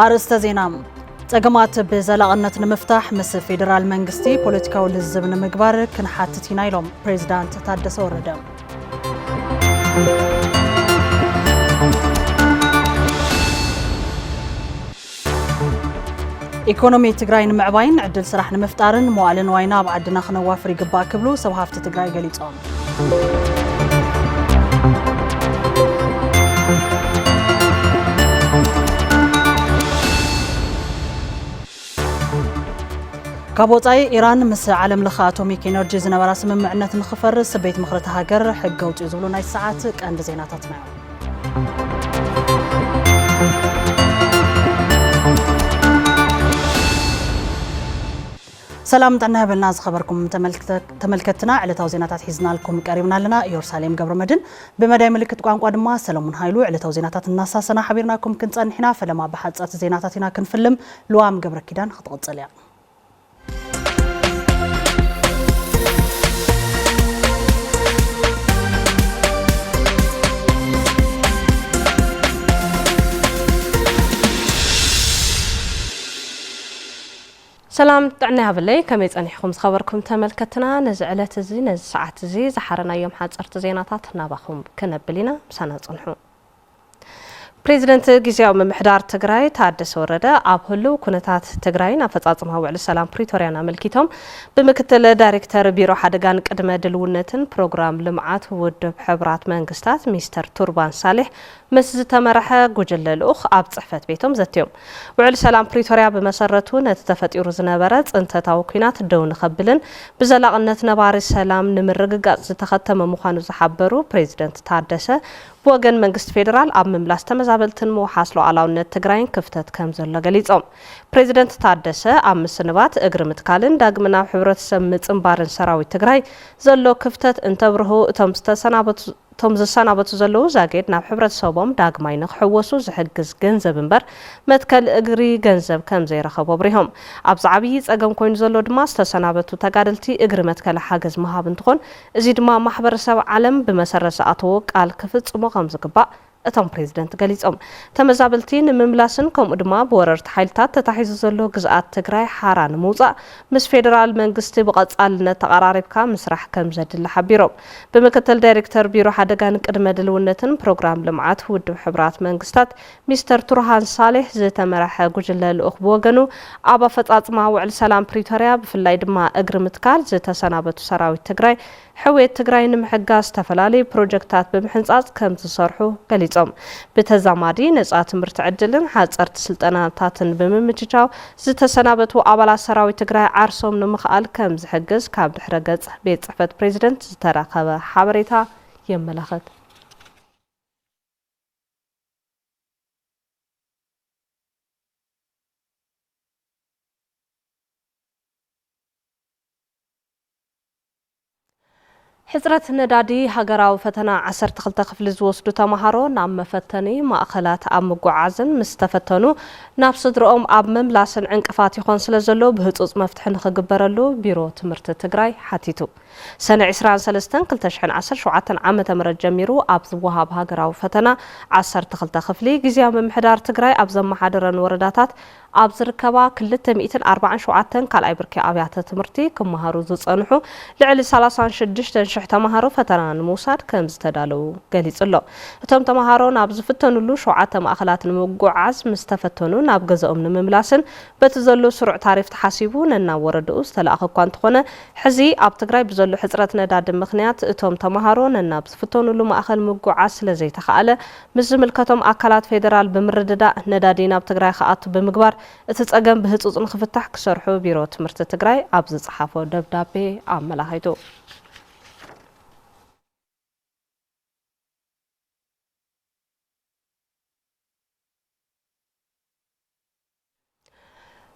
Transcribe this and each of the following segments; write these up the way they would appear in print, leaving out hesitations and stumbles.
አርዕስተ ዜና ጸገማት በዘላቅነት ንምፍታሕ ምስ ፌደራል መንግስቲ ፖለቲካዊ ልዝብ ንምግባር ክንሓትት ኢና ኢሎም ፕሬዝዳንት ታደሰ ወረደ። ኢኮኖሚ ትግራይ ንምዕባይን ዕድል ስራሕ ንምፍጣርን መዋዕለ ንዋይና ኣብ ዓድና ክነዋፍር ይግባእ ክብሉ ሰብ ሃፍቲ ትግራይ ገሊጾም። ካብ ወጻኢ ኢራን ምስ ዓለም ለኸ ኣቶሚክ ኤነርጂ ዝነበራ ስምምዕነት ንኽፈርስ ቤት ምኽሪ ሃገር ሕጊ ኣውፅኡ ዝብሉ ናይ ሰዓት ቀንዲ ዜናታትና እዮም። ሰላም ጥዕና ይብልና ዝኸበርኩም ተመልከትና ዕለታዊ ዜናታት ሒዝናልኩም ቀሪብና ኣለና። ኢየሩሳሌም ገብረመድን ብመዳይ ምልክት ቋንቋ ድማ ሰለሙን ሃይሉ ዕለታዊ ዜናታት እናሳሰና ሓቢርናኩም ክንጸንሕና ፈለማ ብሓጸርቲ ዜናታት ኢና ክንፍልም ልዋም ገብረ ኪዳን ክትቕጽል እያ። سلام طعنا هبلي كم يصنحكم خبركم تملكتنا نزعلت زي نز ساعات زي زحرنا يوم حاصرت زيناتات نابخم كنبلينا مسانا صنحو بريزيدنت غيزياو ممحدار تግራይ ታደሰ ወረደ ኣብ ህልው ኩነታት ትግራይን ኣፈጻጽም ውዕል ሰላም ፕሪቶሪያና መልኪቶም ብምክትል ዳይሬክተር ቢሮ ሓደጋን ቅድመ ድልውነትን ፕሮግራም ልምዓት ውድብ ሕብራት መንግስታት ሚስተር ቱርባን ሳሌሕ ምስ ዝተመረሐ ጉጅለ ልኡኽ ኣብ ጽሕፈት ቤቶም ዘትዮም ውዕል ሰላም ፕሪቶሪያ በመሰረቱ ነቲ ተፈጢሩ ዝነበረ ጽንተታዊ ኩናት ደው ንኸብልን ብዘላቕነት ነባሪ ሰላም ንምርግጋጽ ዝተኸተመ ምዃኑ ዝሓበሩ ፕሬዝደንት ታደሰ ወገን መንግስት ፌደራል ኣብ ምምላስ ተመዛበልትን መውሓስ ሉዓላውነት ትግራይን ክፍተት ከም ዘሎ ገሊጾም ፕሬዝደንት ታደሰ ኣብ ምስንባት እግሪ ምትካልን ዳግምና ሕብረተሰብ ምጽምባርን ሰራዊት ትግራይ ዘሎ ክፍተት እንተብርሁ ቶም ዝሰናበቱ ዘለዉ ዛጌድ ናብ ሕብረተሰቦም ዳግማይ ንኽሕወሱ ዝሕግዝ ገንዘብ እምበር መትከል እግሪ ገንዘብ ከም ዘይረኸቦ ኣብሪሆም ኣብ ዓብዪ ጸገም ኮይኑ ዘሎ ድማ ዝተሰናበቱ ተጋደልቲ እግሪ መትከል ሓገዝ መሃብ እንትኾን እዚ ድማ ማሕበረሰብ ዓለም ብመሰረት ዝኣተዎ ቃል ክፍጽሞ ከም ዝግባእ እቶም ፕሬዝደንት ገሊጾም ተመዛበልቲ ንምምላስን ከምኡ ድማ ብወረርቲ ሓይልታት ተታሒዙ ዘሎ ግዝኣት ትግራይ ሓራ ንምውፃእ ምስ ፌደራል መንግስቲ ብቐጻልነት ተቐራሪብካ ምስራሕ ከም ዘድሊ ሓቢሮም ብምክትል ዳይሬክተር ቢሮ ሓደጋን ቅድመ ድልውነትን ፕሮግራም ልምዓት ውድብ ሕብራት መንግስታት ሚስተር ቱርሃን ሳሌሕ ዝተመረሐ ጉጅለ ልኡኽ ብወገኑ ኣብ ኣፈጻጽማ ውዕል ሰላም ፕሪቶሪያ ብፍላይ ድማ እግሪ ምትካል ዝተሰናበቱ ሰራዊት ትግራይ ሕዌት ትግራይ ንምሕጋዝ ዝተፈላለዩ ፕሮጀክታት ብምሕንጻጽ ከም ዝሰርሑ ገሊጾም ብተዛማዲ ነጻ ትምህርቲ ዕድልን ሓጸርቲ ስልጠናታትን ብምምችቻው ዝተሰናበቱ ኣባላት ሰራዊት ትግራይ ዓርሶም ንምኽኣል ከም ዝሕግዝ ካብ ድሕረ ገጽ ቤት ጽሕፈት ፕሬዝደንት ዝተረኸበ ሓበሬታ የመላኽት። حزرت ندادي هاجراو فتنا 12 ክፍሊ ዝወስዱ ተማሃሮ ናብ መፈተኒ ማእኸላት ኣብ ምጉዓዝን ምስተፈተኑ ናብ ስድሮኦም ኣብ መምላስን ዕንቅፋት ይኾን ስለዘሎ ብህጹጽ መፍትሒ ንኽግበረሉ ቢሮ ትምህርቲ ትግራይ ሓቲቱ ሰነ 23 2017 ዓመተ ምህረት ጀሚሩ ኣብ ዝወሃብ ሃገራዊ ፈተና 12 ክፍሊ ግዝያዊ ምምሕዳር ትግራይ ኣብ ዘመሓደረን ወረዳታት ኣብ ዝርከባ 247 ካልኣይ ብርኪ ኣብያተ ትምህርቲ ክመሃሩ ዝጸንሑ ልዕሊ 36,000 ተማሃሮ ፈተና ንምውሳድ ከም ዝተዳለዉ ገሊጹ ኣሎ እቶም ተማሃሮ ናብ ዝፍተኑሉ 7 ማእኸላት ንምጉዓዝ ምስ ተፈተኑ ናብ ገዝኦም ንምምላስን በቲ ዘሎ ስሩዕ ታሪፍ ተሓሲቡ ነናብ ወረድኡ ዝተለኣኸ እኳ እንተኾነ ሕዚ ኣብ ትግራይ ብዘሎ ሕጽረት ነዳዲ ምኽንያት እቶም ተማሃሮ ነናብ ዝፍተኑሉ ማእኸል ምጉዓዝ ስለዘይተኸኣለ ምስ ዝምልከቶም ኣካላት ፌደራል ብምርድዳእ ነዳዲ ናብ ትግራይ ከኣቱ ብምግባር እቲ ጸገም ብህጹጽ ንኽፍታሕ ክሰርሑ ቢሮ ትምህርቲ ትግራይ ኣብ ዝጸሓፎ ደብዳቤ ኣመላኺቱ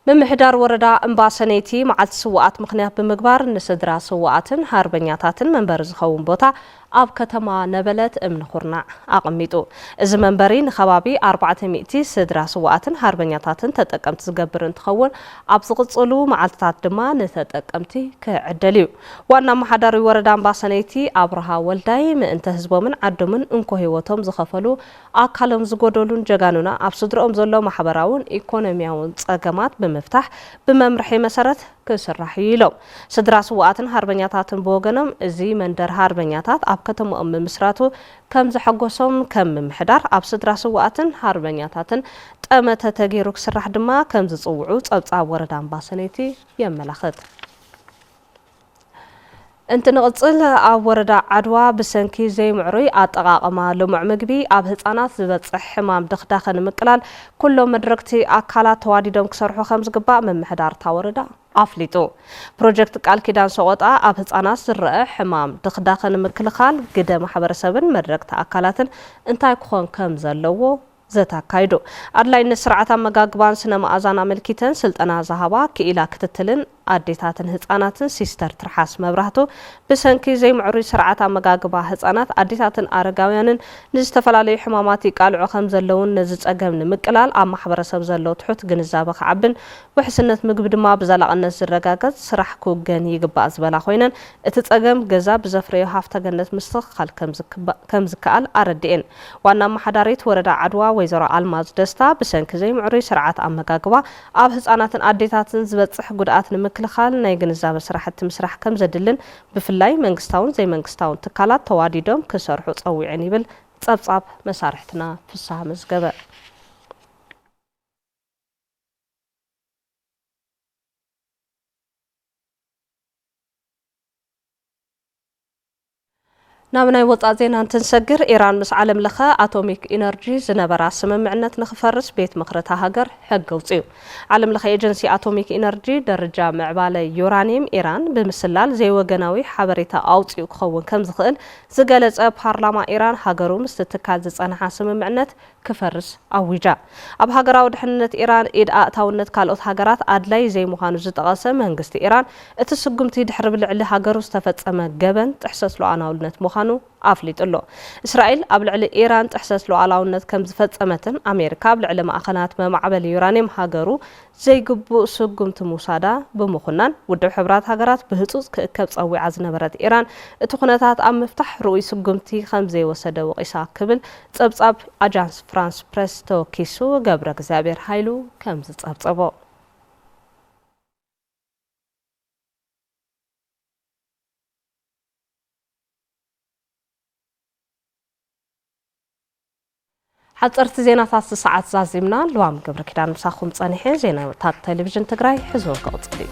ممحدار وردا امباسنيتي معلت سوات مخنيات بمقبار نسدرا سواتن هاربنياتاتن منبر زخون بوتا ኣብ ከተማ ነበለት እምኒ ኩርናዕ ኣቐሚጡ እዚ መንበሪ ንኸባቢ 400 ስድራ ስዋኣትን ሃርበኛታትን ተጠቀምቲ ዝገብር እንትኸውን ኣብ ዝቕፅሉ መዓልትታት ድማ ንተጠቀምቲ ክዕደል እዩ ዋና መሓዳሪ ወረዳ ኣምባሰነይቲ ኣብርሃ ወልዳይ ምእንተ ህዝቦምን ዓዶምን እንኮ ህይወቶም ዝኸፈሉ ኣካሎም ዝጎደሉን ጀጋኑና ኣብ ስድሮኦም ዘሎ ማሕበራውን ኢኮኖሚያውን ፀገማት ብምፍታሕ ብመምርሒ መሰረት ክስራሕ ኢሎም ስድራ ስዋኣትን ሃርበኛታትን ብወገኖም እዚ መንደር ሃርበኛታት ኣብ ከተማኦም ብምስራቱ ከም ዝሐጎሶም ከም ምምሕዳር ኣብ ስድራ ስዋኣትን ሃርበኛታትን ጠመተ ተገይሩ ክስራሕ ድማ ከም ዝፅውዑ ፀብፃብ ወረዳ ኣምባሰነይቲ የመላኽት እንት ንቕፅል ኣብ ወረዳ ዓድዋ ብሰንኪ ዘይምዕሩይ ኣጠቓቕማ ልሙዕ ምግቢ ኣብ ህፃናት ዝበፅሕ ሕማም ድኽዳኸ ንምቅላል ኩሎም መድረክቲ ኣካላት ተዋዲዶም ክሰርሑ ከም ዝግባእ መምሕዳር እታ ወረዳ ኣፍሊጡ ፕሮጀክት ቃል ኪዳን ሰቆጣ ኣብ ህፃናት ዝረአ ሕማም ድኽዳኸ ንምክልኻል ግደ ማሕበረሰብን መድረክቲ ኣካላትን እንታይ ክኾን ከም ዘለዎ ዘተካይዶ ኣድላይነት ስርዓት ኣመጋግባን ስነ መኣዛን ኣመልኪተን ስልጠና ዝሃባ ክኢላ ክትትልን ኣዴታትን ህፃናትን ሲስተር ትርሓስ መብራህቱ ብሰንኪ ዘይምዕሩይ ስርዓት ኣመጋግባ ህፃናት ኣዴታትን ኣረጋውያንን ንዝተፈላለዩ ሕማማት ይቃልዑ ከም ዘለውን ነዚ ፀገም ንምቅላል ኣብ ማሕበረሰብ ዘሎ ትሑት ግንዛበ ክዓብን ውሕስነት ምግቢ ድማ ብዘላቕነት ዝረጋገፅ ስራሕ ክውገን ይግባእ ዝበላ ኮይነን እቲ ፀገም ገዛ ብዘፍረዮ ሃፍተ ገነት ምስትኽኻል ከም ዝከኣል ኣረዲአን ዋና መሓዳሪት ወረዳ ዓድዋ ወይዘሮ ኣልማዝ ደስታ ብሰንኪ ዘይምዕሩይ ስርዓት ኣመጋግባ ኣብ ህፃናትን ኣዴታትን ዝበፅሕ ጉድኣት ንምክልኻል ናይ ግንዛበ ስራሕቲ ምስራሕ ከም ዘድልን ብፍላይ መንግስታውን ዘይመንግስታውን ትካላት ተዋዲዶም ክሰርሑ ፀዊዐን ይብል ፀብፃብ መሳርሕትና ፍስሓ መዝገበ ናብናይ ወፃእ ዜና እንትንሰግር ኢራን ምስ ዓለም ለኸ ኣቶሚክ ኢነርጂ ዝነበራ ስምምዕነት ንኽፈርስ ቤት ምክርታ ሃገር ሕጊ ኣውፅዩ ዓለም ለኸ ኤጀንሲ ኣቶሚክ ኢነርጂ ደረጃ ምዕባለ ዩራኒየም ኢራን ብምስላል ዘይወገናዊ ሓበሬታ ኣውፅዩ ክኸውን ከም ዝኽእል ዝገለጸ ፓርላማ ኢራን ሃገሩ ምስ ትካል ዝጸንሓ ስምምዕነት ክፈርስ ኣዊጃ ኣብ ሃገራዊ ድሕንነት ኢራን ኢድ ኣእታውነት ካልኦት ሃገራት ኣድላይ ዘይምዃኑ ዝጠቐሰ መንግስቲ ኢራን እቲ ስጉምቲ ድሕሪ ብልዕሊ ሃገሩ ዝተፈጸመ ገበን ጥሕሰት ሉዓላውነት ምዃኑ ኣፍሊጡሎ እስራኤል ኣብ ልዕሊ ኢራን ጥሕሰት ሉዓላውነት ከም ዝፈጸመትን ኣሜሪካ ኣብ ልዕሊ ማእኸናት መማዕበሊ ዩራኒየም ሃገሩ ዘይግቡእ ስጉምቲ ምውሳዳ ብምኹናን ውድብ ሕብራት ሃገራት ብህፁፅ ክእከብ ፀዊዓ ዝነበረት ኢራን እቲ ኩነታት ኣብ ምፍታሕ ርኡይ ስጉምቲ ከም ዘይወሰደ ወቂሳ ክብል ፀብፃብ ኣጃንስ ፍራንስ ፕሬስ ተወኪሱ ገብረ እግዚኣብሔር ሃይሉ ከም ዝፀብፀቦ حضرت زينات ساعات زازمنا لوام قبل كده مساخم صنيحه زينات تلفزيون تግራይ حزو قوصلي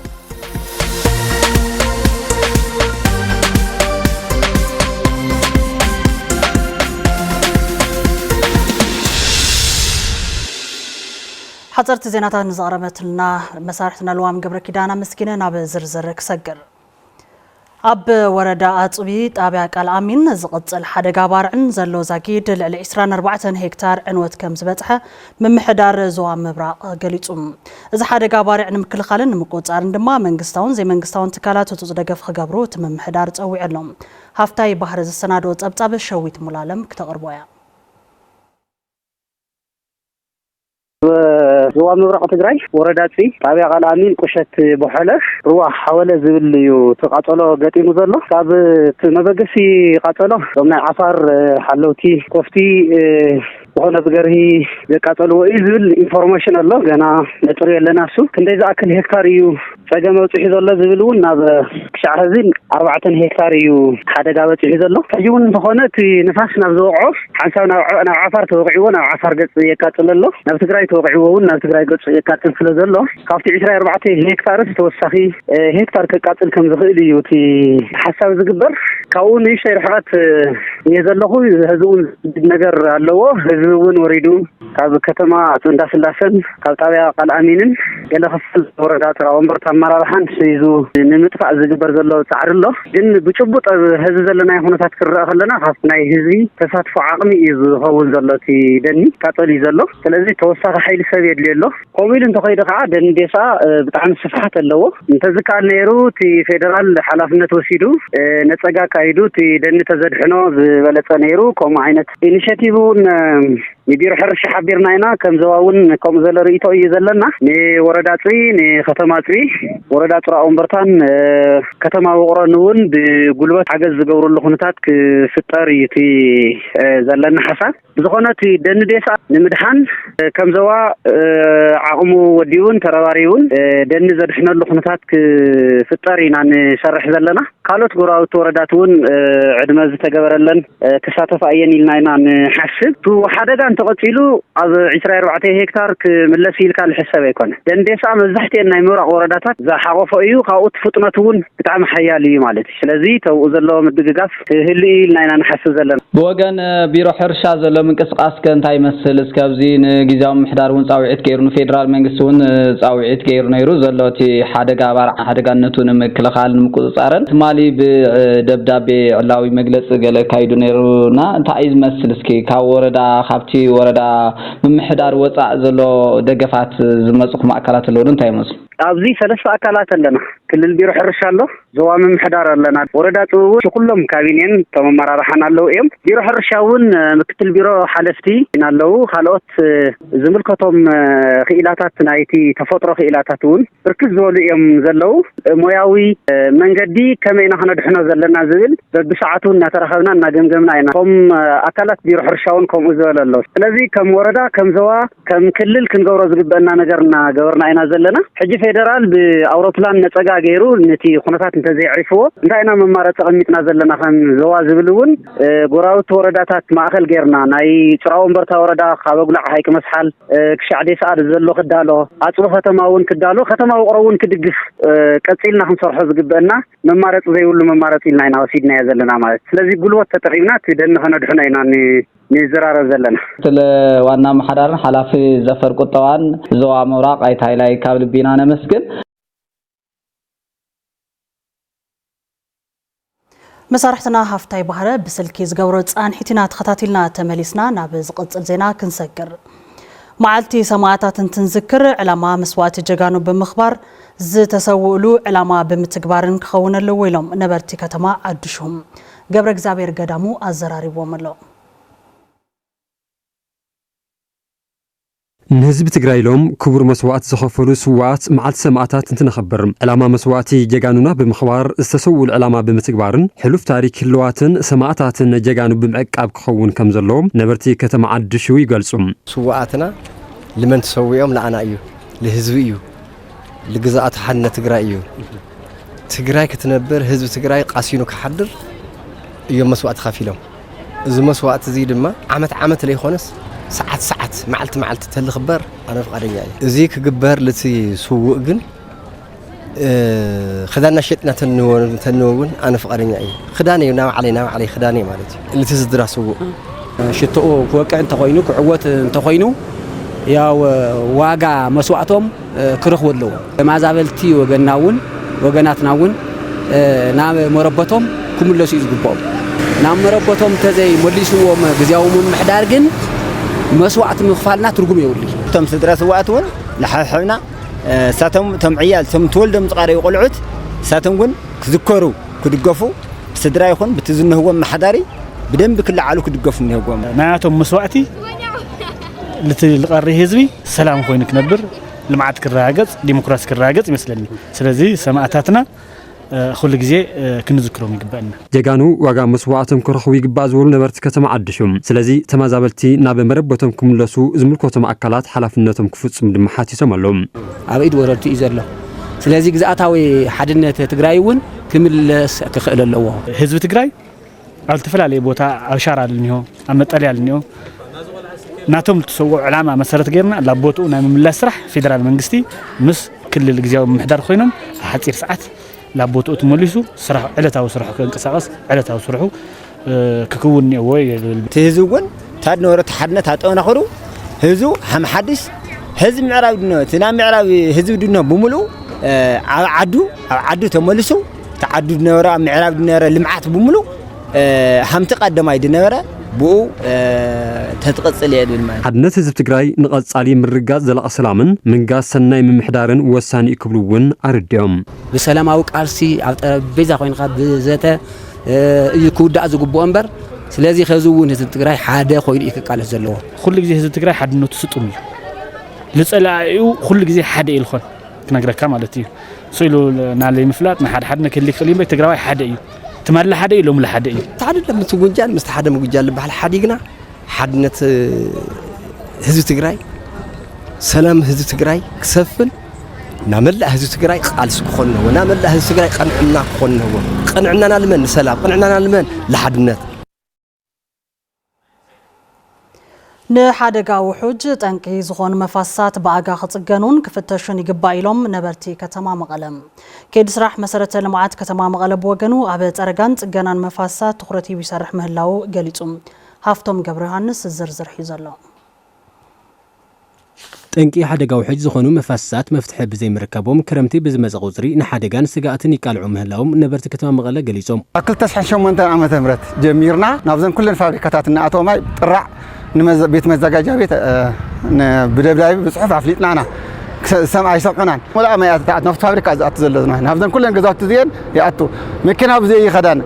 حضرت زينات نزغرمت لنا مسارحتنا لوام قبل كده مسكينه ناب زرزر كسجل أب وردا أطبي تابع كالأمين زقصل حدا جابارعن زلوا زاكيد العسران 4 هكتار عنوت كم زبطحه من محدار زوام مبرا قليصم إذا حدا جابارعن مكل خالن مقوصار دما منغستاون زي منغستاون تكالات تزدقف خغبرو تم محدار تصوي علم هافتاي بحر السنادو صبصاب شويت ملالم كتقربويا زوام مبرق تግራይ ወረዳት ጣብያ ቃልኣሚን ቁሸት በሐለፍ ሩዋ ሓወለ ዝብል እዩ ተቃጠሎ ገጢሙ ዘሎ ካብ መበገሲ ቃጠሎ ናይ ዓፋር ሓለውቲ ኮፍቲ ወሆነ ዝገርሂ ዘቃጠሎ ወይ ዝብል ኢንፎርሜሽን ኣሎ ገና ነጥሩ የለና እሱ ክንደይ ዝኣክል ሄክታር እዩ ፀገም ወፅሒ ዘሎ ዝብል እውን ናብ ክሻዕ ህዝን 4 ሄክታር እዩ ሓደጋ ወፅሒ ዘሎ ፈጅውን ዝኾነ እቲ ንፋስ ናብ ዝወቅዖ ሓንሳብ ናብ ዓፋር ተወቅዒዎ ናብ ዓፋር ገጽ የቃጥል ኣሎ ናብ ትግራይ ተወቅዒዎ እውን ናብ ትግራይ ገጽ የቃጥል ስለ ዘሎ ካብቲ 24 ሄክታር ተወሳኺ ሄክታር ከቃጥል ከም ዝኽእል እዩ እቲ ሓሳብ ዝግበር ካብኡ ንእሽተይ ርሕቀት የዘለኹ ህዝቡን ነገር ኣለዎ ህዝቡን ወሪዱ ካብ ከተማ እንዳስላሰን ካብ ጣብያ ቃልኣሚንን ገለ ክፍል ወረዳ ወንበርታ ኣመራርሓን ሒዙ ንምጥፋእ ዝግበር ዘሎ ጻዕሪ ኣሎ ግን ብጭቡጥ ህዝቢ ዘለና ኩነታት ክረአ ከለና ካብ ናይ ህዝቢ ተሳትፎ ዓቕሚ እዩ ዝኸውን ዘሎ እቲ ደኒ ቃጠል እዩ ዘሎ ስለዚ ተወሳኺ ሓይሊ ሰብ የድልዮ ኣሎ ከምኡ ኢሉ እንተኸይደ ከዓ ደንዴሳ ብጣዕሚ ስፍሓት ኣለዎ እንተዝከኣል ነይሩ እቲ ፌደራል ሓላፍነት ወሲዱ ነፀጋ ተካይዱ ደን ተዘድሕኖ ዝበለጸ ነይሩ ከም ዓይነት ኢኒሺያቲቭን ንቢሮ ሕርሻ ሓቢርና ኢና ከም ዘዋውን ከም ዘለርእቶ እዩ ዘለና ንወረዳ ጽሪ ንከተማ ጽሪ ወረዳ ጥራ ኦምበርታን ከተማ ውቅሮን እውን ብጉልበት ሓገዝ ዝገብሩሉ ኩነታት ክፍጠር እዩ ዘለና ሓሳብ ዝኾነት ደን ዴሳ ንምድሓን ከም ዘዋ ዓቕሙ ወዲውን ተረባሪውን ደን ዘድሕነሉ ኩነታት ክፍጠር ኢና ንሰርሕ ዘለና ካልኦት ጎራውቲ ወረዳት እውን ዕድመ ዝተገበረለን ተሳተፋ እየን ኢልና ኢና ንሓስብ ሓደጋ ተቀፂሉ ኣብ 24 ሄክታር ክምለስ ኢልካ ልሕሰብ ኣይኮነ ደንዴሳ መብዛሕትአን ናይ ምብራቅ ወረዳታት ዝሓቆፈ እዩ ካብኡ ፍጥነቱ እውን ብጣዕሚ ሓያል እዩ ማለት እዩ ስለዚ ተውኡ ዘለዎ ምድግጋፍ ህሊ ኢልና ኢና ንሓስብ ዘለና ብወገን ቢሮ ሕርሻ ዘሎ ምንቅስቃስ ከንታይ ይመስል እስከብዚ ንጊዜያዊ ምሕዳር እውን ጻውዒት ገይሩ ንፌደራል መንግስቲ እውን ጻውዒት ገይሩ ነይሩ ዘሎቲ ሓደጋ ባርዓ ሓደጋነቱ ንምክልኻል ንምቁፅጻርን ትማሊ ብደብዳቤ ዕላዊ መግለጽ ገለ ካይዱ ነይሩና እንታይ ይመስል እስኪ ካብ ወረዳ ካብቲ ወረዳ ምምሕዳር ወጻእ ዘሎ ደገፋት ዝመጽኹም ኣካላት ኣለዉ እንታይ ይመስሉ ኣብዚ ሰለስተ ኣካላት ኣለና ክልል ቢሮ ሕርሻ ኣሎ ዞባ ምምሕዳር ኣለና ወረዳ ጽውውት ኩሎም ካቢኔን ተመራርሓን ኣለዉ እዮም ቢሮ ሕርሻ እውን ምክትል ቢሮ ሓለፍቲ ኣለዉ ካልኦት ዝምልከቶም ክኢላታት ናይቲ ተፈጥሮ ክኢላታት እውን ብርክት ዝበሉ እዮም ዘለዉ ሞያዊ መንገዲ ከመይና ክነድሕኖ ዘለና ዝብል በብሰዓቱ እናተረኸብና እናገምገምና ኢና ከም ኣካላት ቢሮ ሕርሻ እውን ከምኡ ዝበለ ኣሎ ስለዚ ከም ወረዳ ከም ዞባ ከም ክልል ክንገብሮ ዝግበአና ነገርና ገበርና ኢና ዘለና ሕጂ ፌደራል ብአውሮፕላን ነጸጋ ገይሩ ነቲ ኩነታት እንተዘይዕሪፍዎ እንታይና መማረጽ ቀሚጥና ዘለና ከም ዘዋ ዝብልውን ጎራውቲ ወረዳታት ማእከል ገይርና ናይ ጽራውን በርታ ወረዳ ካበጉላዕ ሃይቅ መስሓል ክሻዕዴ ሰዓድ ዘሎ ክዳሎ ኣጽሎ ከተማውን ክዳሎ ከተማ ውቅሮውን ክድግፍ ቀጽልና ክንሰርሖ ዝግበአና መማረጽ ዘይብሉ መማረጽ ኢልና ኢና ወሲድና ዘለና ማለት ስለዚ ጉልበት ተጠቂምና ትደን ከነድሕና ኢና ንዝራረብ ዘለና ዋና መሓዳርን ሓላፊ ዘፈር ቁጠዋን ዞባ ምብራቅ ኣይታይ ካብ ልቢና ነመስግን መሳርሕትና ሃፍታይ ባህረ ብስልኪ ዝገብሮ ጻንሒትና ተኸታቲልና ተመሊስና ናብ ዝቕጽል ዜና ክንሰግር መዓልቲ ሰማዕታትን ትንዝክር ዕላማ መስዋዕቲ ጀጋኑ ብምኽባር ዝተሰውኡሉ ዕላማ ብምትግባርን ክኸውን ኣለዎ ኢሎም ነበርቲ ከተማ ኣድሽሁም ገብረ እግዚአብሔር ገዳሙ ኣዘራሪቦም ኣሎ ንህዝብ ትግራይ ሎም ክቡር መስዋዕት ዝኸፈሉ ስዋዕት መዓልቲ ሰማዕታት እንትንኽብር ዕላማ መስዋዕቲ ጀጋኑና ብምኽባር ዝተሰውኡሉ ዕላማ ብምትግባርን ሕሉፍ ታሪክ ህልዋትን ሰማዕታትን ጀጋኑ ብምዕቃብ ክኸውን ከም ዘለዎም ነበርቲ ከተማ ዓድሹ ይገልጹ ስዋዕትና ለመን ተሰውኦም ለአና እዩ ለህዝብ እዩ ለግዛኣት ሓድነት ትግራይ እዩ ትግራይ ክትነብር ህዝብ ትግራይ ቃሲኑ ክሓድር እዮም መስዋዕት ከፊሎም እዚ መስዋዕት እዚ ድማ ዓመት ለይኾነስ ሰዓት መዓልቲ ተልኽበር ኣነ ፍቃደኛ እየ እዚ ክግበር ልቲ ስውእ ግን خدانا شتنا تنوون أنا فقرني أي خداني ناو علي خداني مالتي اللي تزدرسوا شتو كوكا أنت خوينو كعوات أنت خوينو يا واقع مسوعتهم كرخ ولو ما زابلتي وجناتناون نعم مربطهم كم اللي شيء يجبهم نعم مربطهم تزي مليسوهم جزاهم محدار جن مسوعت مخفالنا ترجم يقولي تم تدرس وقتون لحالنا ساتهم تم عيال تم تولدهم تقاري وقلعت ساتهم جن كذكروا كدقفوا بسدراي خون بتزنه هو محداري بدم بكل عالو كدقفوا منه هو معناتهم مسوعتي لتقري هزبي سلام خوينك نبر لمعات كراجز ديمقراطي كراجز مثلني سلازي سماعتاتنا كل جزء كنذكرهم يقبلنا جانو وجا مسوعتهم كرخوا يقبازول نبرت كتم عدشهم سلازي تمازابلتي ناب مربتهم كملسو زملكوتهم أكلات حلفنتهم كفوتهم دمحاتي سمالهم عبيد وررتي إزرله سلازي جزءاتاوي حدنا تجرايون كمل كخيل اللوه حزب تجراي على تفعل عليه بوتا أشار على النيو أمتالي على النيو ناتهم تسووا علامة مسارات غيرنا لابوتو نعمل لسرح فيدرال منجستي مس كل الجزاء محدار خوينهم حتصير ساعات لابوتو تملسوا سرح علتها وسرحوا كنقصاص علتها وسرحوا ككون وي تهزون تاد نورت حدنا تاطونا خرو هزو هم حدث هزم معراب دنا تنا معراب هزو دنا بملو عدو تملسوا تعدد نورا معراب نورا لمعات بملو هم تقدم ايد نورا بو تتقصل يد بالمال حدنا حزب تግራይ نقصالي مرغاز زل اسلامن منغاز سناي ممحدارن وساني كبلون ارديوم بسلاماو قالسي على طربيزا خوينخا بزته يكودا زغبو أمبر سلازي خزوون هزب تግራይ ሓደ ኮይኑ ይከቃለስ ዘለዎ ኩሉ ግዜ ህዝብ ትግራይ ሓድነቱ ስጡም እዩ ልጸላዩ ኩሉ ግዜ ሓደ ኢልኾን ክነግረካ ማለት እዩ ስኢሉ ናለይ ምፍላጥ ንሓደ ሓደ ነከሊ ክሊም ትግራይ ሓደ እዩ ትማላ ሓደ ኢሎም ለሓደ እዩ ታዲያ ለምትጉንጃን ምስ ሓደ ምጉጃል ልባል ሓዲግና ሓድነት ህዝብ ትግራይ ሰላም ህዝብ ትግራይ ክሰፍን ናመላ ህዝብ ትግራይ ቃልስ ክኾን ነው ናመላ ህዝብ ትግራይ ቀንዕና ክኾን ነው ቀንዕናና ለመን ሰላም ቀንዕናና ለመን ለሓድነት ንሓደጋ ውሑጅ ጠንቂ ዝኾኑ መፋሳት በኣጋ ክጽገኑን ክፍተሹን ይግባእ ኢሎም ነበርቲ ከተማ መቐለም ከይዲ ስራሕ መሰረተ ልምዓት ከተማ መቐለ ብወገኑ ኣብ ፀረጋን ጽገናን መፋሳት ትኹረት ይሰርሕ ምህላው ገሊጹ ሃፍቶም ገብረ ዮሐንስ ዝርዝር ሒዙ ኣሎ ጠንቂ ሓደጋ ውሑጅ ዝኾኑ መፋሳት መፍትሒ ብዘይ ምርከቦም ክረምቲ ብዝመጽእ ቁጽሪ ንሓደጋን ስጋኣትን ይቃልዑ ምህላዎም ነበርቲ ከተማ መቐለ ገሊጾም 2008 ዓመተ ምህረት ጀሚርና ናብዘን ኩለን ፋብሪካታት ንኣቶማይ ጥራዕ ቤት መዘጋጃ ቤት ብደብዳቤ ብጽሑፍ ኣፍሊጥናና ሰማይ ሰቀናን ወላ ማያት ናፍቲ ፋብሪካ ዝኣቱ ዘለዝና ናብዘን ኩለን ገዛውቲ ዝየን ይኣቱ መኪና ብዘይ ይኸዳን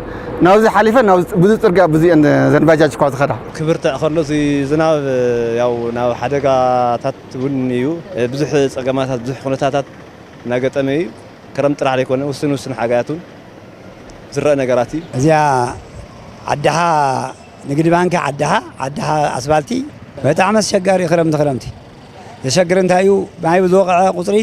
ናብዚ ሓሊፈን ናብዚ ብዙ ጽርግያ ብዙ ዘን ባጃጅ ኳ ዝኸዳ ክብርተ ከሎዚ ዝናብ ያው ናብ ሓደጋታት ውን እዩ ብዙሕ ጸገማታት ብዙሕ ኩነታታት ናገጠመ እዩ ክረም ጥራሕ ዘይኮነ ውስን ሓጋያቱን ዝረአ ነገራት እዩ እዚያ ዓድሃ ንግዲ ባንክ ዓድሃ ኣስፋልቲ በጣም አስቸጋሪ ክረምቲ የሸግር እንታዩ ማይ ብዝወቀዐ ቁጽሪ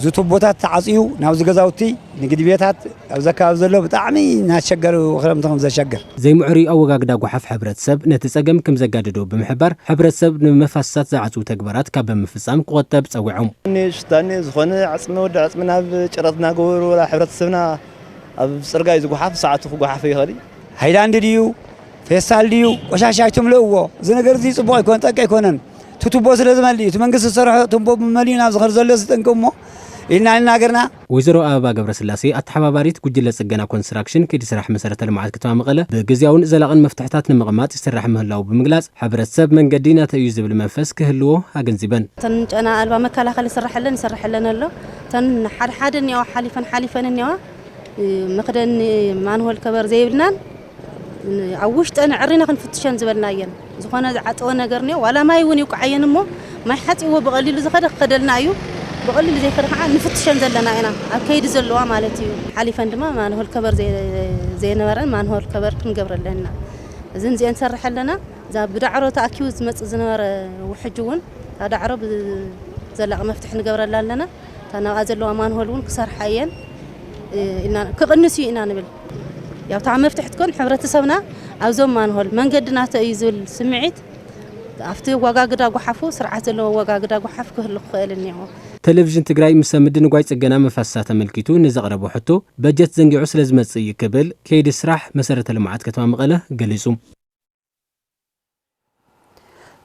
ዝቱቦታት ተዓጽዩ ናብ ዝገዛውቲ ንግዲ ቤታት ኣብ ዘካብ ዘሎ ብጣዕሚ ናሸገሩ ክረምቲ ከም ዘሸገር ዘይምዕሪ ኣወጋግዳ ጓሓፍ ሕብረተሰብ ነቲ ጸገም ከም ዘጋድዶ ብምሕባር ሕብረተሰብ ንመፋሳት ዝዓጽው ተግባራት ካብ ብምፍጻም ክቆጠብ ጸዊዖም ንሽታኒ ዝኾነ ዓጽሚ ወዲ ዓጽሚ ናብ ጭረትና ገበሩ ወላ ሕብረተሰብና ኣብ ጽርጋይ ዝጓሓፍ ሰዓቱ ክጓሓፍ ይኸሊ ሃይላንድ ድዩ ፌስታል ድዩ ቆሻሻይቱም ለውዎ ዝነገር እዚ ጽቡቕ ይኮን ጠቅ ይኮነን ትቱቦ ስለዝመልዩ መንግስቲ ዝሰርሖ ቱቦ መሊና ዝኸር ዘሎ ዝጠንቀሞ ኢልና ናገርና ወይዘሮ አበባ ገብረስላሴ አተሓባባሪት ጉጅለ ጽገና ኮንስትራክሽን ከይዲ ስራሕ መሰረተ ልምዓት ከተማ መቐለ ብግዚያውን ዘላቕን መፍትሕታት ንምቕማጥ ይስራሕ ምህላው ብምግላጽ ሕብረተሰብ መንገዲ ናተዩ ዝብል መንፈስ ክህልዎ ኣገንዚበን ተንጨና ኣልባ መከላኸሊ ይስራሕለን ኣሎ ተን ሓደ ንያው ሓሊፈን ንያው መክደን ማንሆል ከበር ዘይብልናን ኣብ ውሽጠን ዕሪና ክንፍትሸን ዝበልናየን ዝኾነ ዓጥወ ነገር ነው ዋላ ማይ እውን ይውቃየን እሞ ማይ ሓጢዎ በቀሊሉ ዝኸደልና እዩ بقول زي كده نفتشن زلنا أنا أكيد زلوا مالتي حليفا دما ما نهول كبر زي نورن ما نهول كبر كنقبر لنا زين زين سرح لنا إذا بدعرو تأكيد مت زنور وحجون هذا عرب زلق مفتح نقبر لنا أنا أزلوا ما نهولون كسر حيا إن كقنسي إن أنا بال يا تعم مفتح تكون حبرة سبنا أو زم ما نهول من قدنا تيزول سمعت أفتي وجاجدا وحفو سرعة لو وجاجدا وحف كل خيل النيو تلفزيون تجري مسمد نقايت الجنا مفسات ملكيتو نزغرب وحتو بجت زنجي عسل زمتصي كبل كيد سراح مسرة المعاد كتما مغله قليزوم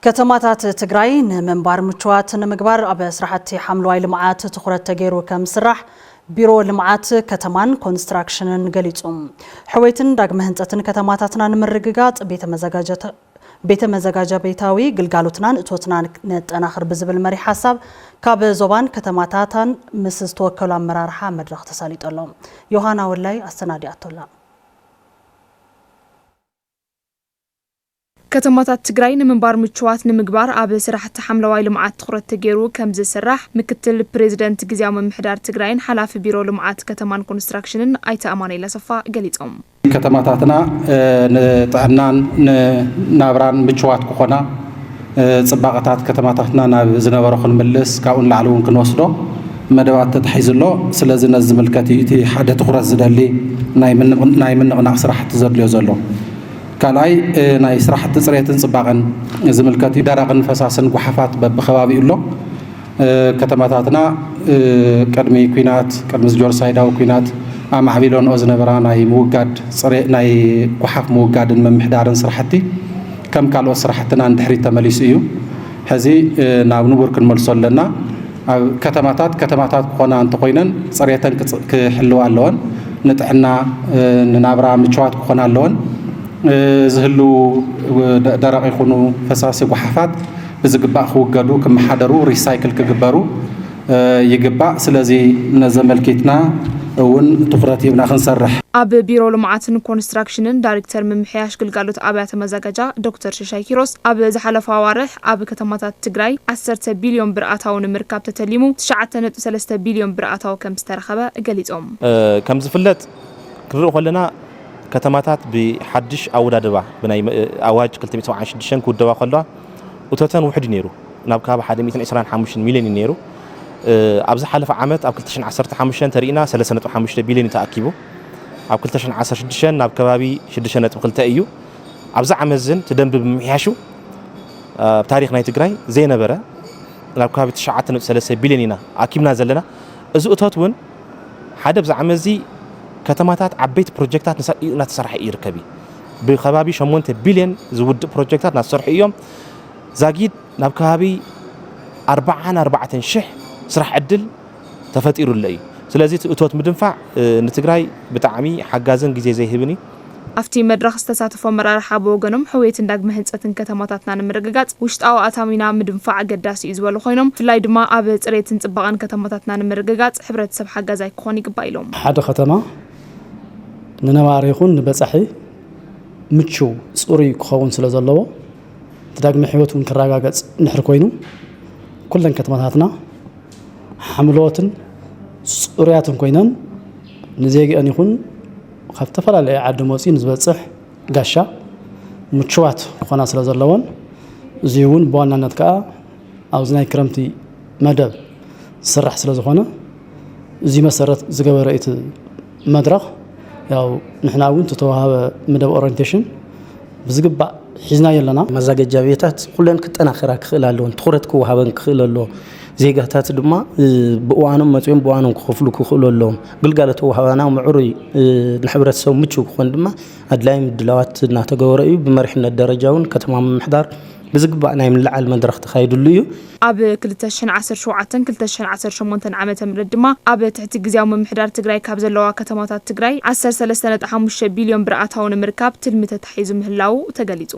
كتماتات تجري منبار مشوات نمجبر أب سرحتي حملوا لمعات تخرج تجيرو كم سرح بيرو لمعات كتمان كونستراكشن قليزوم حويتن داق مهنتن كتماتاتنا نمرقات بيت مزاجا بيتاوي قلقالوتنان اتوتنان نتناخر بزبل مري حساب كاب زوبان كتماتاتان مسز توكل مرارحا مدرخ تساليط اللهم يوهانا ولاي استنادي اتولا كتماتات تجري منبار مشوات نمجبار أب سرحت حملوا لمعات تخرج تجيرو كم زي سرح مكتل بريزيدنت جزيام محدار تجرين حلاف بيرو لمعات كتمان كونستراكشن أيت أماني لصفا قليتهم كتماتاتنا نطعنان نابران مشوات كخنا صباغتات كتماتاتنا نزنبرو خنملس كاون لعلون كنوسدو مدوات تحيز له سلازي نزم الكتي حدا تخرج زدلي ناي من نقنع سرحت زدليو زلو كلاي ناي سرحت صريتن صباغن زملكتي دارغن فساسن وحفات بخوابي له كتماتاتنا قدمي كوينات قدم زجور سايداو كوينات أما عبيلون أزنبرا ناي موجد صري ناي وحف موجد من محدارن سرحتي كم قالوا سرحتنا عند حريت ماليسيو هذه نابنور كن مرسل لنا كتماتات قنا أنت قينن صريتن كحلوا اللون نتحنا ننابرا مشوات قنا اللون زهلو درق يكونوا فساسي وحفات بزقباء خو قالوا كم حضروا ريسايكل كجبروا يجباء سلازي نزمل كيتنا እውን ትኩረት ይብና ክንሰርሕ ኣብ ቢሮ ልምዓትን ኮንስትራክሽንን ዳይሬክተር ምምሕያሽ ግልጋሎት ኣብያተ መዘጋጃ ዶክተር ሽሻይ ኪሮስ ኣብ ዝሓለፈ ኣዋርሕ ኣብ ከተማታት ትግራይ 10 ቢልዮን ብር ኣታዊ ንምርካብ ተተሊሙ 9.3 ቢልዮን ብር ኣታዊ ከም ዝተረኸበ ገሊጾም ከም ዝፍለጥ ክርኢ ከለና ከተማታት ብሓድሽ ኣወዳድባ ብናይ ኣዋጅ 276 ክውደባ ከለዋ እቶተን ውሕድ ነይሩ ናብ ካብ 125 ሚልዮን ነይሩ ኣብዚ ሓለፈ ዓመት ኣብ 2015 ተሪእና 3.5 ቢልዮን ተኣኪቡ ኣብ 2016 ናብ ከባቢ 6.2 እዩ ኣብዚ ዓመት ዝን ትደንብ ብምሕያሹ ታሪኽ ናይ ትግራይ ዘይነበረ ናብ ከባቢ 9.3 ቢልዮን ኢና ኣኪብና ዘለና እዚ እቶት እውን ሓደ ብዛ ዓመት እዚ ከተማታት ዓበይቲ ፕሮጀክታት እናተሰርሐ ይርከቢ ብከባቢ 8 ቢልዮን ዝውድእ ፕሮጀክታት እናተሰርሑ እዮም ዛጊድ ናብ ከባቢ 44,000 ስራሕ ዕድል ተፈጢሩለ እዩ ስለዚ እቶት ምድንፋዕ ንትግራይ ብጣዕሚ ሓጋዝን ግዜ ዘይህብኒ ኣብቲ መድረኽ ዝተሳተፉ መራርሓ ብወገኖም ሕውየትን ዳግመ ህንፀትን ከተማታትና ንምርግጋጽ ውሽጣዊ ኣታዊና ምድንፋዕ ኣገዳሲ እዩ ዝበሉ ኮይኖም ብፍላይ ድማ ኣብ ፅሬትን ጽባቐን ከተማታትና ንምርግጋጽ ሕብረተሰብ ሓጋዛይ ክኾን ይግባእ ኢሎም ሓደ ከተማ ንነባሪ ይኹን ንበጻሒ ምቹው ጽሩይ ክኸውን ስለ ዘለዎ ዳግመ ሕይወት እውን ክረጋገጽ ንሕር ኮይኑ ኩለን ከተማታትና ሓምሎትን ጽሩያትን ኮይነን ንዜግአን ይኹን ካብ ተፈላለየ ዓዲ መፂን ዝበጽሕ ጋሻ ምቹዋት ኮና ስለ ዘለዎን እዚ እውን ብዋናነት ከዓ ኣብዚ ናይ ክረምቲ መደብ ዝስራሕ ስለ ዝኾነ እዚ መሰረት ዝገበረ እቲ መድረኽ ያው ንሕና እውን ተተዋሃበ መደብ ኦሪንቴሽን ብዝግባእ ሒዝና የለና መዘጋጃ ቤታት ኩለን ክጠናኸራ ክኽእል ኣለዎን ትኹረት ክወሃበን ክኽእል ኣለዎ ዜጋታት ድማ ብእዋኖም መፅኦም ብእዋኖም ክኸፍሉ ክኽእሉ ኣለዎም ግልጋሎት ወሃባና ምዕሩይ ንሕብረተሰብ ምቹው ክኾን ድማ ኣድላይ ምድላዋት እናተገበረ እዩ ብመሪሕነት ደረጃ እውን ከተማ ምምሕዳር ብዝግባእ ናይ ምልዓል መድረኽ ተኻይድሉ እዩ ኣብ 2017-2018 ዓመተ ምህረት ድማ ኣብ ትሕቲ ግዝያዊ ምምሕዳር ትግራይ ካብ ዘለዋ ከተማታት ትግራይ 13.5 ቢልዮን ብር ኣታዊ ንምርካብ ትልሚ ተታሒዙ ምህላው ተገሊጹ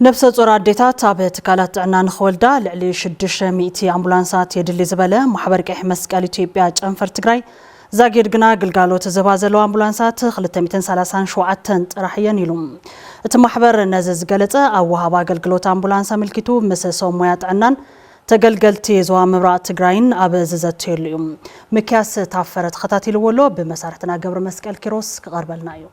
ነፍሰ ጾር ኣዴታት ኣብ ትካላት ጥዕና ንኽወልዳ ልዕሊ 600 ኣምቡላንሳት የድሊ ዝበለ ማሕበር ቀይሕ መስቀል ኢትዮጵያ ጨንፈር ትግራይ ዛጊድ ግና ግልጋሎት ዝባ ዘለዋ ኣምቡላንሳት 237 ጥራሕ እየን ኢሉ እቲ ማሕበር ነዚ ዝገለጸ ኣብ ወሃባ ኣገልግሎት ኣምቡላንስ ኣመልኪቱ ምስ ሰብ ሞያ ጥዕናን ተገልገልቲ ዞባ ምብራቕ ትግራይን ኣብ ዝዘትየሉ እዩ ምክያስ ታፈረ ተኸታቲልዎ ኣሎ ብመሳርሕትና ገብረ መስቀል ኪሮስ ክቐርበልና እዩ